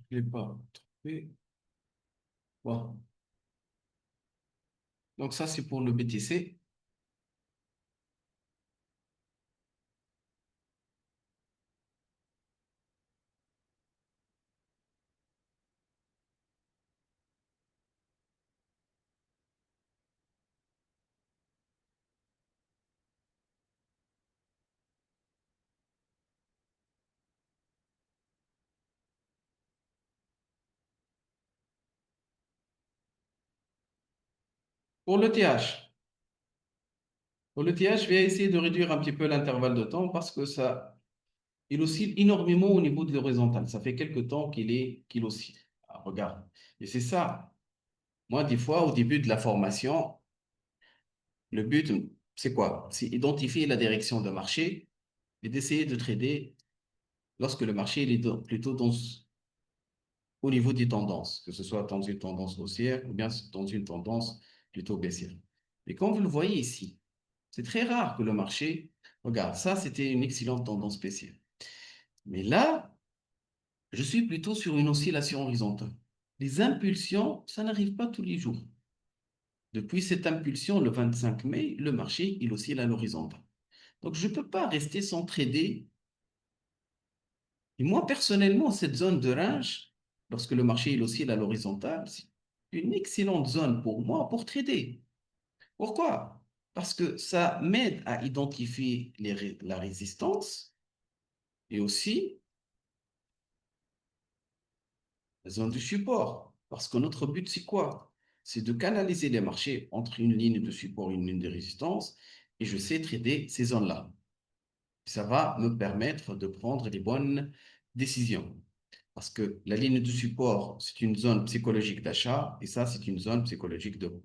je ne l'ai pas trouvé. Bon. Donc ça, c'est pour le BTC. Pour le TH. Pour le TH, je vais essayer de réduire un petit peu l'intervalle de temps parce que ça, il oscille énormément au niveau de l'horizontale. Ça fait quelque temps qu'il oscille. Ah, regarde. Et c'est ça. Moi, des fois, au début de la formation, le but, c'est quoi? C'est identifier la direction de marché et d'essayer de trader lorsque le marché il est plutôt au niveau des tendances, que ce soit dans une tendance haussière ou bien dans une tendance plutôt baissière. Et comme vous le voyez ici, c'est très rare que le marché, regarde, ça c'était une excellente tendance baissière. Mais là, je suis plutôt sur une oscillation horizontale. Les impulsions, ça n'arrive pas tous les jours. Depuis cette impulsion, le 25 mai, le marché, il oscille à l'horizontale. Donc, je ne peux pas rester sans trader. Et moi, personnellement, cette zone de range, lorsque le marché il oscille à l'horizontale, c'est une excellente zone pour moi pour trader. Pourquoi? Parce que ça m'aide à identifier la résistance et aussi la zone du support. Parce que notre but, c'est quoi? C'est de canaliser les marchés entre une ligne de support et une ligne de résistance et je sais trader ces zones-là. Ça va me permettre de prendre les bonnes décisions. Parce que la ligne de support, c'est une zone psychologique d'achat et ça, c'est une zone psychologique de vente.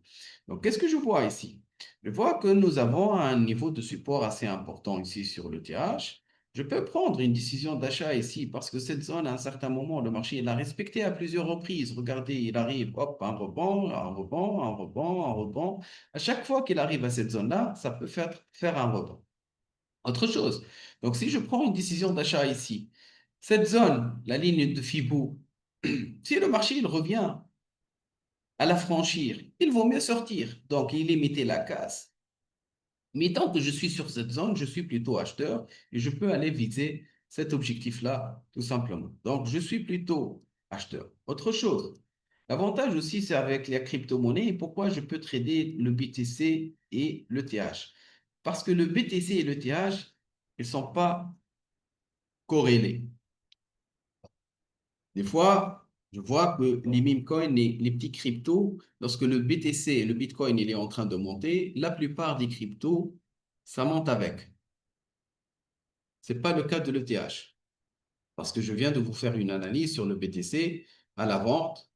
Donc, qu'est-ce que je vois ici? Je vois que nous avons un niveau de support assez important ici sur le TH. Je peux prendre une décision d'achat ici parce que cette zone, à un certain moment, le marché il l'a respecté à plusieurs reprises. Regardez, il arrive, hop, un rebond, un rebond, un rebond, un rebond. À chaque fois qu'il arrive à cette zone-là, ça peut faire un rebond. Autre chose. Donc, si je prends une décision d'achat ici, cette zone, la ligne de Fibou, si le marché il revient à la franchir, il vaut mieux sortir. Donc, il limiter la casse. Mais tant que je suis sur cette zone, je suis plutôt acheteur et je peux aller viser cet objectif-là, tout simplement. Donc, je suis plutôt acheteur. Autre chose. L'avantage aussi, c'est avec les crypto-monnaies et pourquoi je peux trader le BTC et le TH. Parce que le BTC et le TH, ils ne sont pas corrélés. Des fois, je vois que les meme coins, les petits cryptos, lorsque le BTC et le Bitcoin il est en train de monter, la plupart des cryptos, ça monte avec. Ce n'est pas le cas de l'ETH. Parce que je viens de vous faire une analyse sur le BTC à la vente.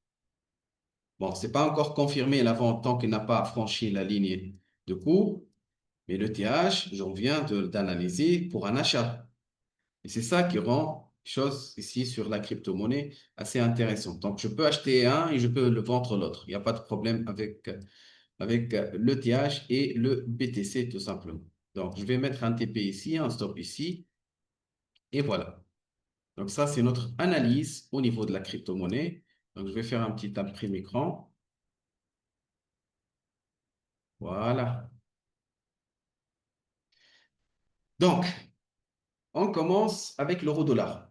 Bon, ce n'est pas encore confirmé la vente tant qu'il n'a pas franchi la ligne de cours, mais l'ETH, j'en viens d'analyser pour un achat. Et c'est ça qui rend les choses ici sur la crypto-monnaie assez intéressantes. Donc, je peux acheter un et je peux le vendre l'autre. Il n'y a pas de problème avec l'ETH et le BTC tout simplement. Donc, je vais mettre un TP ici, un stop ici, et voilà. Donc, ça, c'est notre analyse au niveau de la crypto-monnaie. Donc, je vais faire un petit imprime écran. Voilà. Donc, on commence avec l'euro-dollar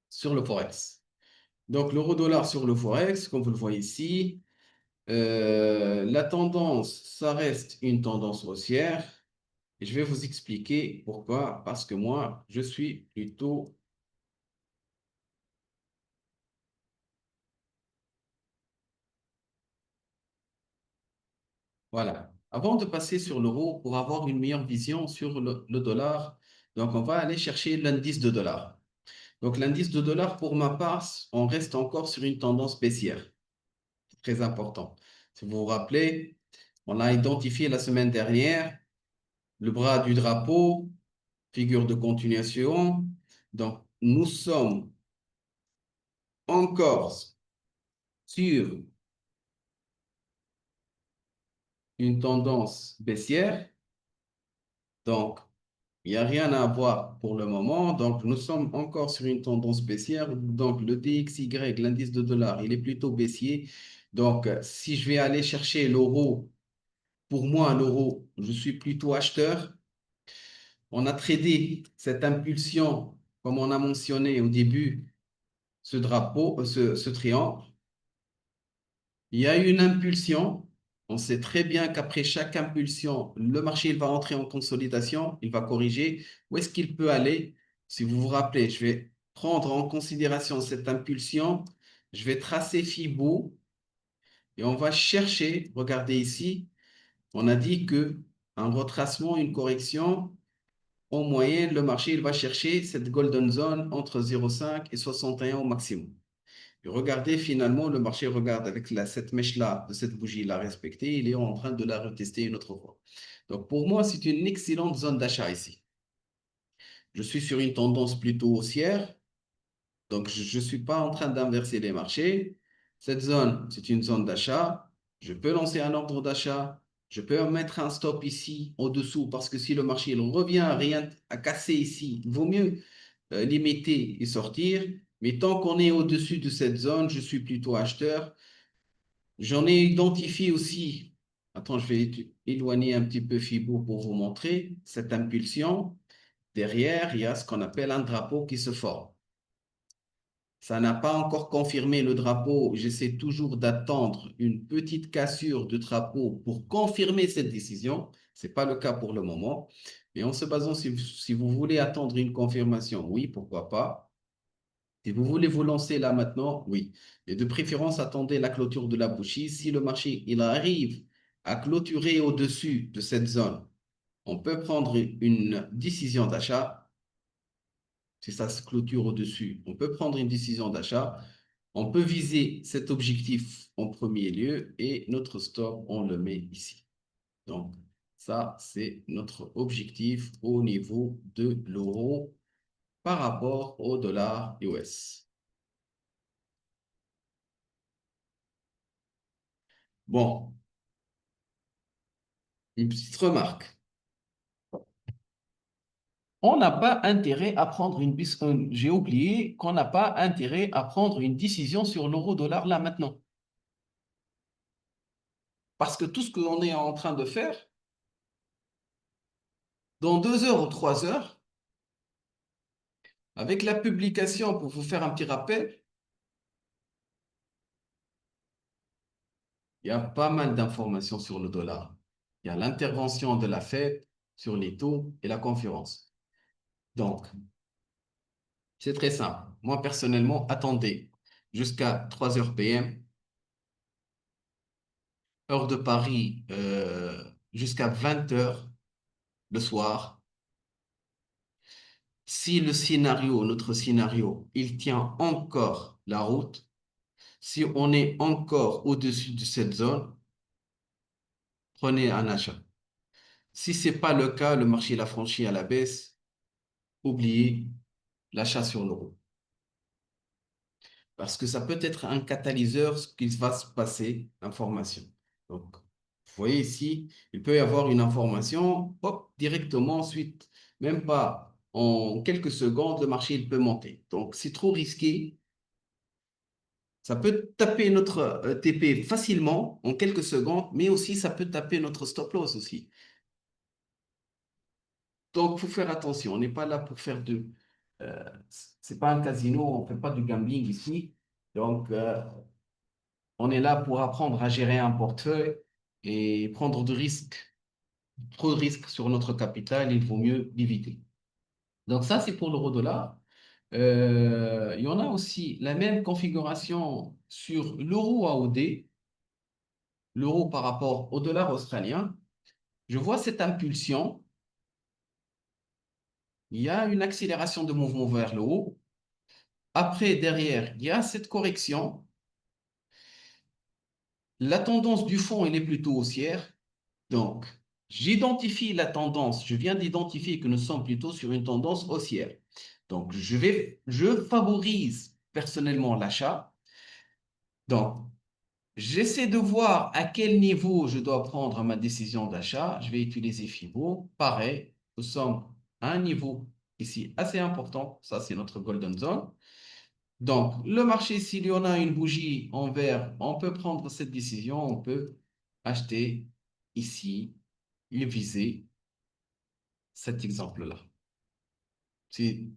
sur le Forex. Donc, l'euro-dollar sur le Forex, comme vous le voyez ici, la tendance, ça reste une tendance haussière. Et je vais vous expliquer pourquoi. Parce que moi, je suis plutôt... Voilà. Avant de passer sur l'euro, pour avoir une meilleure vision sur le dollar, donc on va aller chercher l'indice de dollar. Donc l'indice de dollar, pour ma part, on reste encore sur une tendance baissière. C'est très important. Si vous vous rappelez, on a identifié la semaine dernière le bras du drapeau, figure de continuation. Donc nous sommes encore sur une tendance baissière. Donc, il n'y a rien à voir pour le moment. Donc, nous sommes encore sur une tendance baissière. Donc, le DXY, l'indice de dollar, il est plutôt baissier. Donc, si je vais aller chercher l'euro, pour moi, l'euro, je suis plutôt acheteur. On a tradé cette impulsion, comme on a mentionné au début, ce drapeau, ce triangle. Il y a eu une impulsion. On sait très bien qu'après chaque impulsion, le marché il va entrer en consolidation, il va corriger. Où est-ce qu'il peut aller? Si vous vous rappelez, je vais prendre en considération cette impulsion. Je vais tracer Fibou et on va chercher. Regardez ici, on a dit que un retracement, une correction, en moyenne, le marché il va chercher cette golden zone entre 0,5 et 61 au maximum. Et regardez, finalement, le marché regarde avec cette mèche-là, de cette bougie-là respectée, il est en train de la retester une autre fois. Donc, pour moi, c'est une excellente zone d'achat ici. Je suis sur une tendance plutôt haussière, donc je ne suis pas en train d'inverser les marchés. Cette zone, c'est une zone d'achat. Je peux lancer un ordre d'achat. Je peux mettre un stop ici, au-dessous, parce que si le marché il revient à rien, à casser ici, il vaut mieux limiter et sortir. Mais tant qu'on est au-dessus de cette zone, je suis plutôt acheteur. J'en ai identifié aussi, attends, je vais éloigner un petit peu Fibo pour vous montrer cette impulsion. Derrière, il y a ce qu'on appelle un drapeau qui se forme. Ça n'a pas encore confirmé le drapeau. J'essaie toujours d'attendre une petite cassure de drapeau pour confirmer cette décision. Ce n'est pas le cas pour le moment. Mais en se basant, si vous voulez attendre une confirmation, oui, pourquoi pas. Si vous voulez vous lancer là maintenant, oui. Et de préférence, attendez la clôture de la bougie. Si le marché il arrive à clôturer au-dessus de cette zone, on peut prendre une décision d'achat. Si ça se clôture au-dessus, on peut prendre une décision d'achat. On peut viser cet objectif en premier lieu et notre stop, on le met ici. Donc, ça, c'est notre objectif au niveau de l'euro par rapport au dollar US. Bon, une petite remarque. On n'a pas intérêt à prendre j'ai oublié qu'on n'a pas intérêt à prendre une décision sur l'euro-dollar là maintenant. Parce que tout ce qu'on est en train de faire, dans 2 heures ou 3 heures, avec la publication, pour vous faire un petit rappel, il y a pas mal d'informations sur le dollar. Il y a l'intervention de la Fed sur les taux et la conférence. Donc, c'est très simple. Moi, personnellement, attendez jusqu'à 3 heures PM, heure de Paris, jusqu'à 20 heures le soir. Si le scénario, notre scénario, il tient encore la route, si on est encore au-dessus de cette zone, prenez un achat. Si ce n'est pas le cas, le marché l'a franchi à la baisse, oubliez l'achat sur l'euro. Parce que ça peut être un catalyseur ce qui va se passer, information. Donc, vous voyez ici, il peut y avoir une information, hop, directement ensuite, même pas en quelques secondes, le marché il peut monter. Donc, c'est trop risqué. Ça peut taper notre TP facilement en quelques secondes, mais aussi ça peut taper notre stop loss aussi. Donc, il faut faire attention. On n'est pas là pour faire euh, c'est pas un casino, on ne fait pas du gambling ici. Donc, on est là pour apprendre à gérer un portefeuille et prendre de risques. Trop de risques sur notre capital, il vaut mieux l'éviter. Donc, ça, c'est pour l'euro-dollar. Il y en a aussi la même configuration sur l'euro AOD, l'euro par rapport au dollar australien. Je vois cette impulsion. Il y a une accélération de mouvement vers le haut. Après, derrière, il y a cette correction. La tendance du fond, elle est plutôt haussière. Donc, j'identifie la tendance. Je viens d'identifier que nous sommes plutôt sur une tendance haussière. Donc, je favorise personnellement l'achat. Donc, j'essaie de voir à quel niveau je dois prendre ma décision d'achat. Je vais utiliser FIBO. Pareil, nous sommes à un niveau ici assez important. Ça, c'est notre golden zone. Donc, le marché, s'il y en a une bougie en vert, on peut prendre cette décision. On peut acheter ici et viser cet exemple-là. Si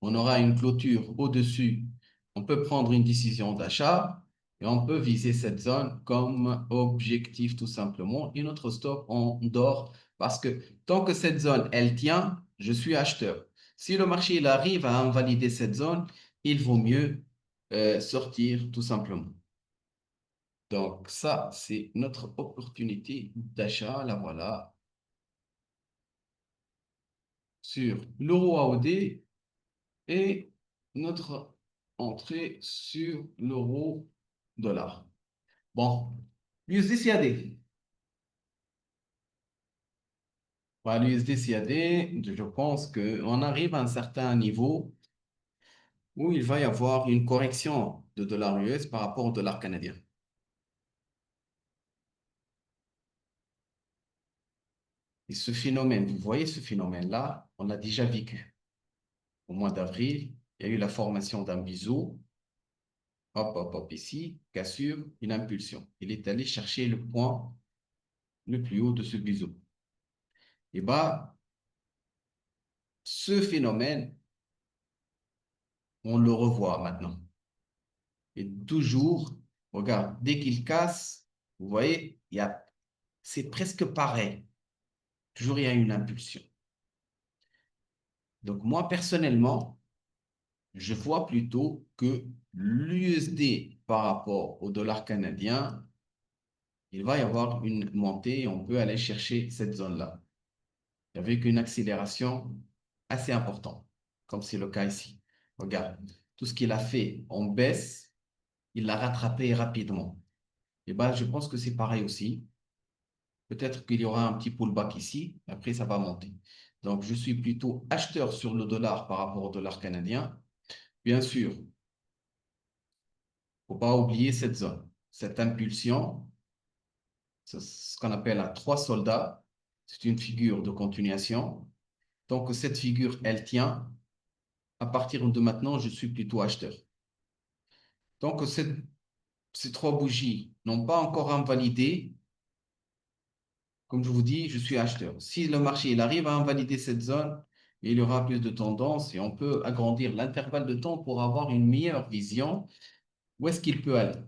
on aura une clôture au-dessus, on peut prendre une décision d'achat et on peut viser cette zone comme objectif tout simplement. Et notre stop, on dort parce que tant que cette zone, elle tient, je suis acheteur. Si le marché il arrive à invalider cette zone, il vaut mieux sortir tout simplement. Donc ça, c'est notre opportunité d'achat. La voilà sur l'euro AOD et notre entrée sur l'euro dollar. Bon, l'USD CAD. L'USD CAD, je pense qu'on arrive à un certain niveau où il va y avoir une correction de dollar US par rapport au dollar canadien. Et ce phénomène, vous voyez ce phénomène-là, on l'a déjà vécu. Au mois d'avril, il y a eu la formation d'un biseau. Hop, hop, hop, ici, cassure, une impulsion. Il est allé chercher le point le plus haut de ce biseau. Et bah, ce phénomène, on le revoit maintenant. Et toujours, regarde, dès qu'il casse, vous voyez, c'est presque pareil. Toujours, il y a une impulsion. Donc, moi, personnellement, je vois plutôt que l'USD par rapport au dollar canadien, il va y avoir une montée et on peut aller chercher cette zone-là. Avec une accélération assez importante, comme c'est le cas ici. Regarde, tout ce qu'il a fait en baisse, il l'a rattrapé rapidement. Et ben, je pense que c'est pareil aussi. Peut-être qu'il y aura un petit pullback ici, après ça va monter. Donc, je suis plutôt acheteur sur le dollar par rapport au dollar canadien. Bien sûr, il ne faut pas oublier cette zone, cette impulsion, c'est ce qu'on appelle à trois soldats. C'est une figure de continuation. tant que cette figure, elle tient, à partir de maintenant, je suis plutôt acheteur. Tant que ces trois bougies n'ont pas encore invalidé, comme je vous dis, je suis acheteur. Si le marché il arrive à invalider cette zone, il y aura plus de tendance et on peut agrandir l'intervalle de temps pour avoir une meilleure vision où est-ce qu'il peut aller.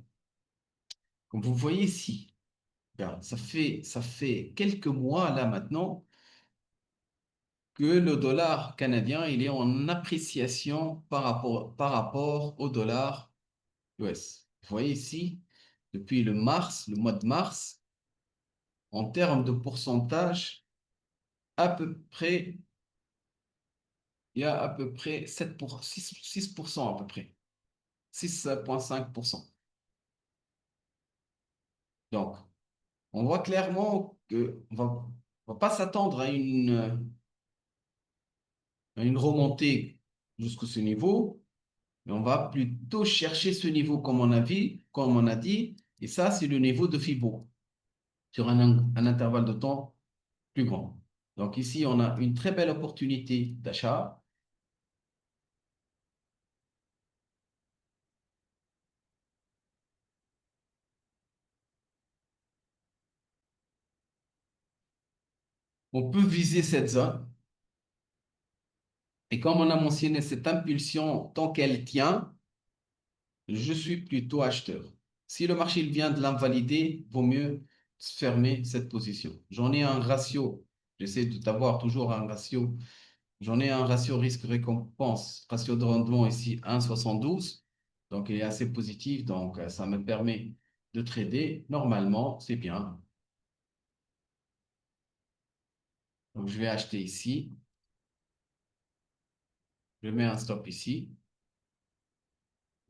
Comme vous voyez ici, regarde, ça fait quelques mois là maintenant que le dollar canadien il est en appréciation par rapport au dollar US. Vous voyez ici, depuis le mois de mars, en termes de pourcentage, à peu près, il y a à peu près 6% à peu près, 6,5%. Donc, on voit clairement qu'on va pas s'attendre à une remontée jusqu'à ce niveau, mais on va plutôt chercher ce niveau comme on a dit, et ça, c'est le niveau de FIBO sur un intervalle de temps plus grand. Donc ici, on a une très belle opportunité d'achat. On peut viser cette zone. Et comme on a mentionné cette impulsion, tant qu'elle tient, je suis plutôt acheteur. Si le marché il vient de l'invalider, vaut mieux fermer cette position. J'en ai un ratio, j'essaie d'avoir toujours un ratio. J'en ai un ratio risque-récompense, ratio de rendement ici 1,72. Donc, il est assez positif. Donc, ça me permet de trader. Normalement, c'est bien. Donc, je vais acheter ici. Je mets un stop ici.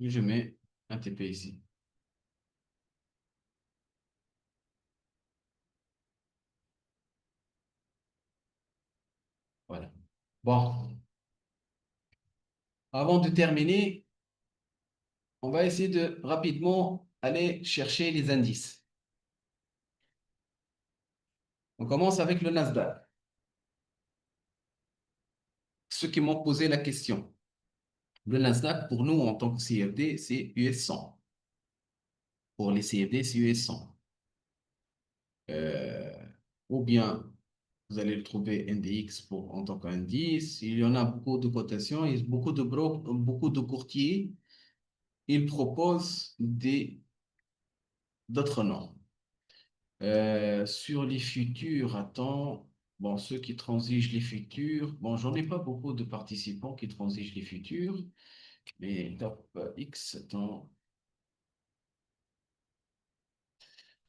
Et je mets un TP ici. Voilà. Bon, avant de terminer, on va essayer de rapidement aller chercher les indices. On commence avec le Nasdaq. Ceux qui m'ont posé la question. Le Nasdaq, pour nous, en tant que CFD, c'est US 100. Pour les CFD, c'est US 100. Euh, ou bien vous allez le trouver NDX en tant qu'indice. Il y en a beaucoup de cotations et beaucoup de courtiers. Ils proposent d'autres noms. Sur les futurs, attends, bon, ceux qui transigent les futurs, bon, j'en ai pas beaucoup de participants qui transigent les futurs, mais top X, attends,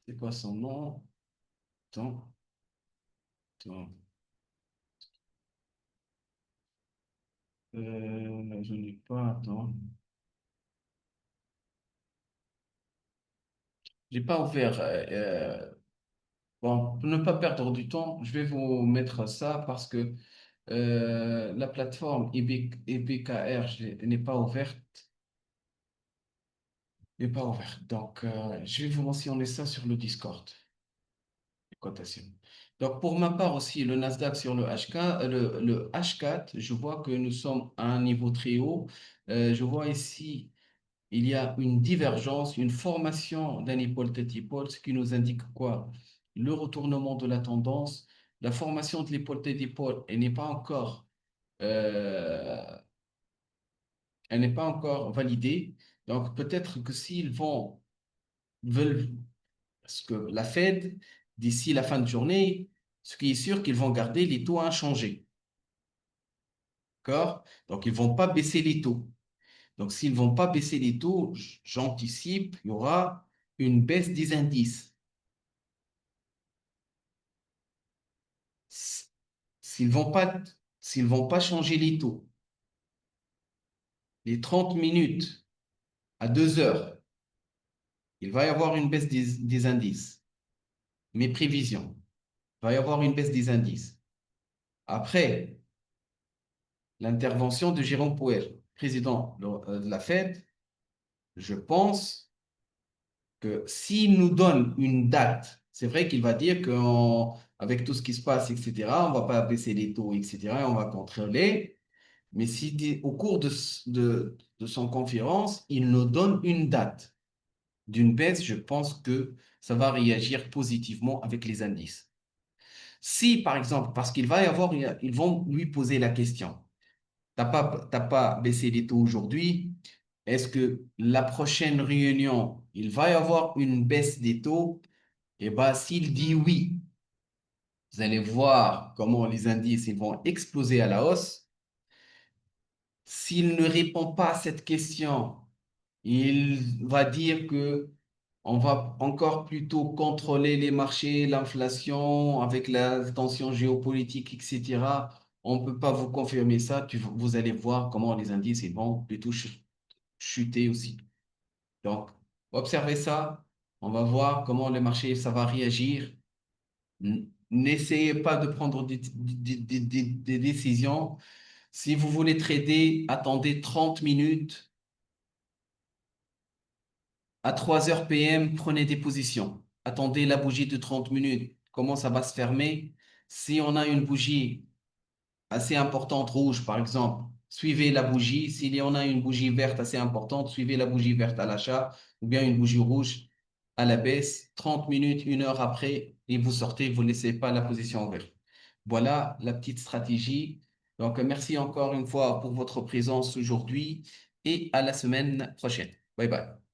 c'est quoi son nom? Attends, attends, je n'ai pas, attends. J'ai pas ouvert. Bon, pour ne pas perdre du temps, je vais vous mettre ça parce que la plateforme EBKR n'est pas ouverte. N'est pas ouverte. Donc, je vais vous mentionner ça sur le Discord. Les cotations. Donc, pour ma part aussi, le Nasdaq sur le H4, le H4, je vois que nous sommes à un niveau très haut. Je vois ici il y a une divergence, une formation d'un épaule tête épaule, ce qui nous indique quoi? Le retournement de la tendance, la formation de l'épaule tête épaule, euh, elle n'est pas encore validée. Donc peut-être que veulent, parce que la Fed, d'ici la fin de journée, ce qui est sûr qu'ils vont garder les taux inchangés. D'accord? Donc ils ne vont pas baisser les taux. Donc, s'ils ne vont pas baisser les taux, j'anticipe, il y aura une baisse des indices. S'ils ne vont pas, s'ils vont pas changer les taux, les 30 minutes à 2 heures, il va y avoir une baisse des indices. Mes prévisions, il va y avoir une baisse des indices. Après, l'intervention de Jérôme Powell, président de la Fed, je pense que s'il nous donne une date, c'est vrai qu'il va dire qu'avec tout ce qui se passe, etc., on ne va pas baisser les taux, etc., et on va contrôler. Mais si au cours de son conférence, il nous donne une date d'une baisse, je pense que ça va réagir positivement avec les indices. Si, par exemple, parce qu'il va y avoir, ils vont lui poser la question, t'as pas baissé les taux aujourd'hui, est-ce que la prochaine réunion, il va y avoir une baisse des taux? Eh bien, s'il dit oui, vous allez voir comment les indices ils vont exploser à la hausse. S'il ne répond pas à cette question, il va dire que on va encore plutôt contrôler les marchés, l'inflation avec la tension géopolitique, etc. On ne peut pas vous confirmer ça. Vous allez voir comment les indices ils vont plutôt chuter aussi. Donc, observez ça. On va voir comment le marché ça va réagir. N'essayez pas de prendre des décisions. Si vous voulez trader, attendez 30 minutes. À 3 heures PM, prenez des positions. Attendez la bougie de 30 minutes. Comment ça va se fermer? Si on a une bougie assez importante rouge, par exemple, suivez la bougie. S'il y en a une bougie verte assez importante, suivez la bougie verte à l'achat ou bien une bougie rouge à la baisse. 30 minutes, 1 heure après, et vous sortez, vous ne laissez pas la position ouverte. Voilà la petite stratégie. Donc, merci encore une fois pour votre présence aujourd'hui et à la semaine prochaine. Bye bye.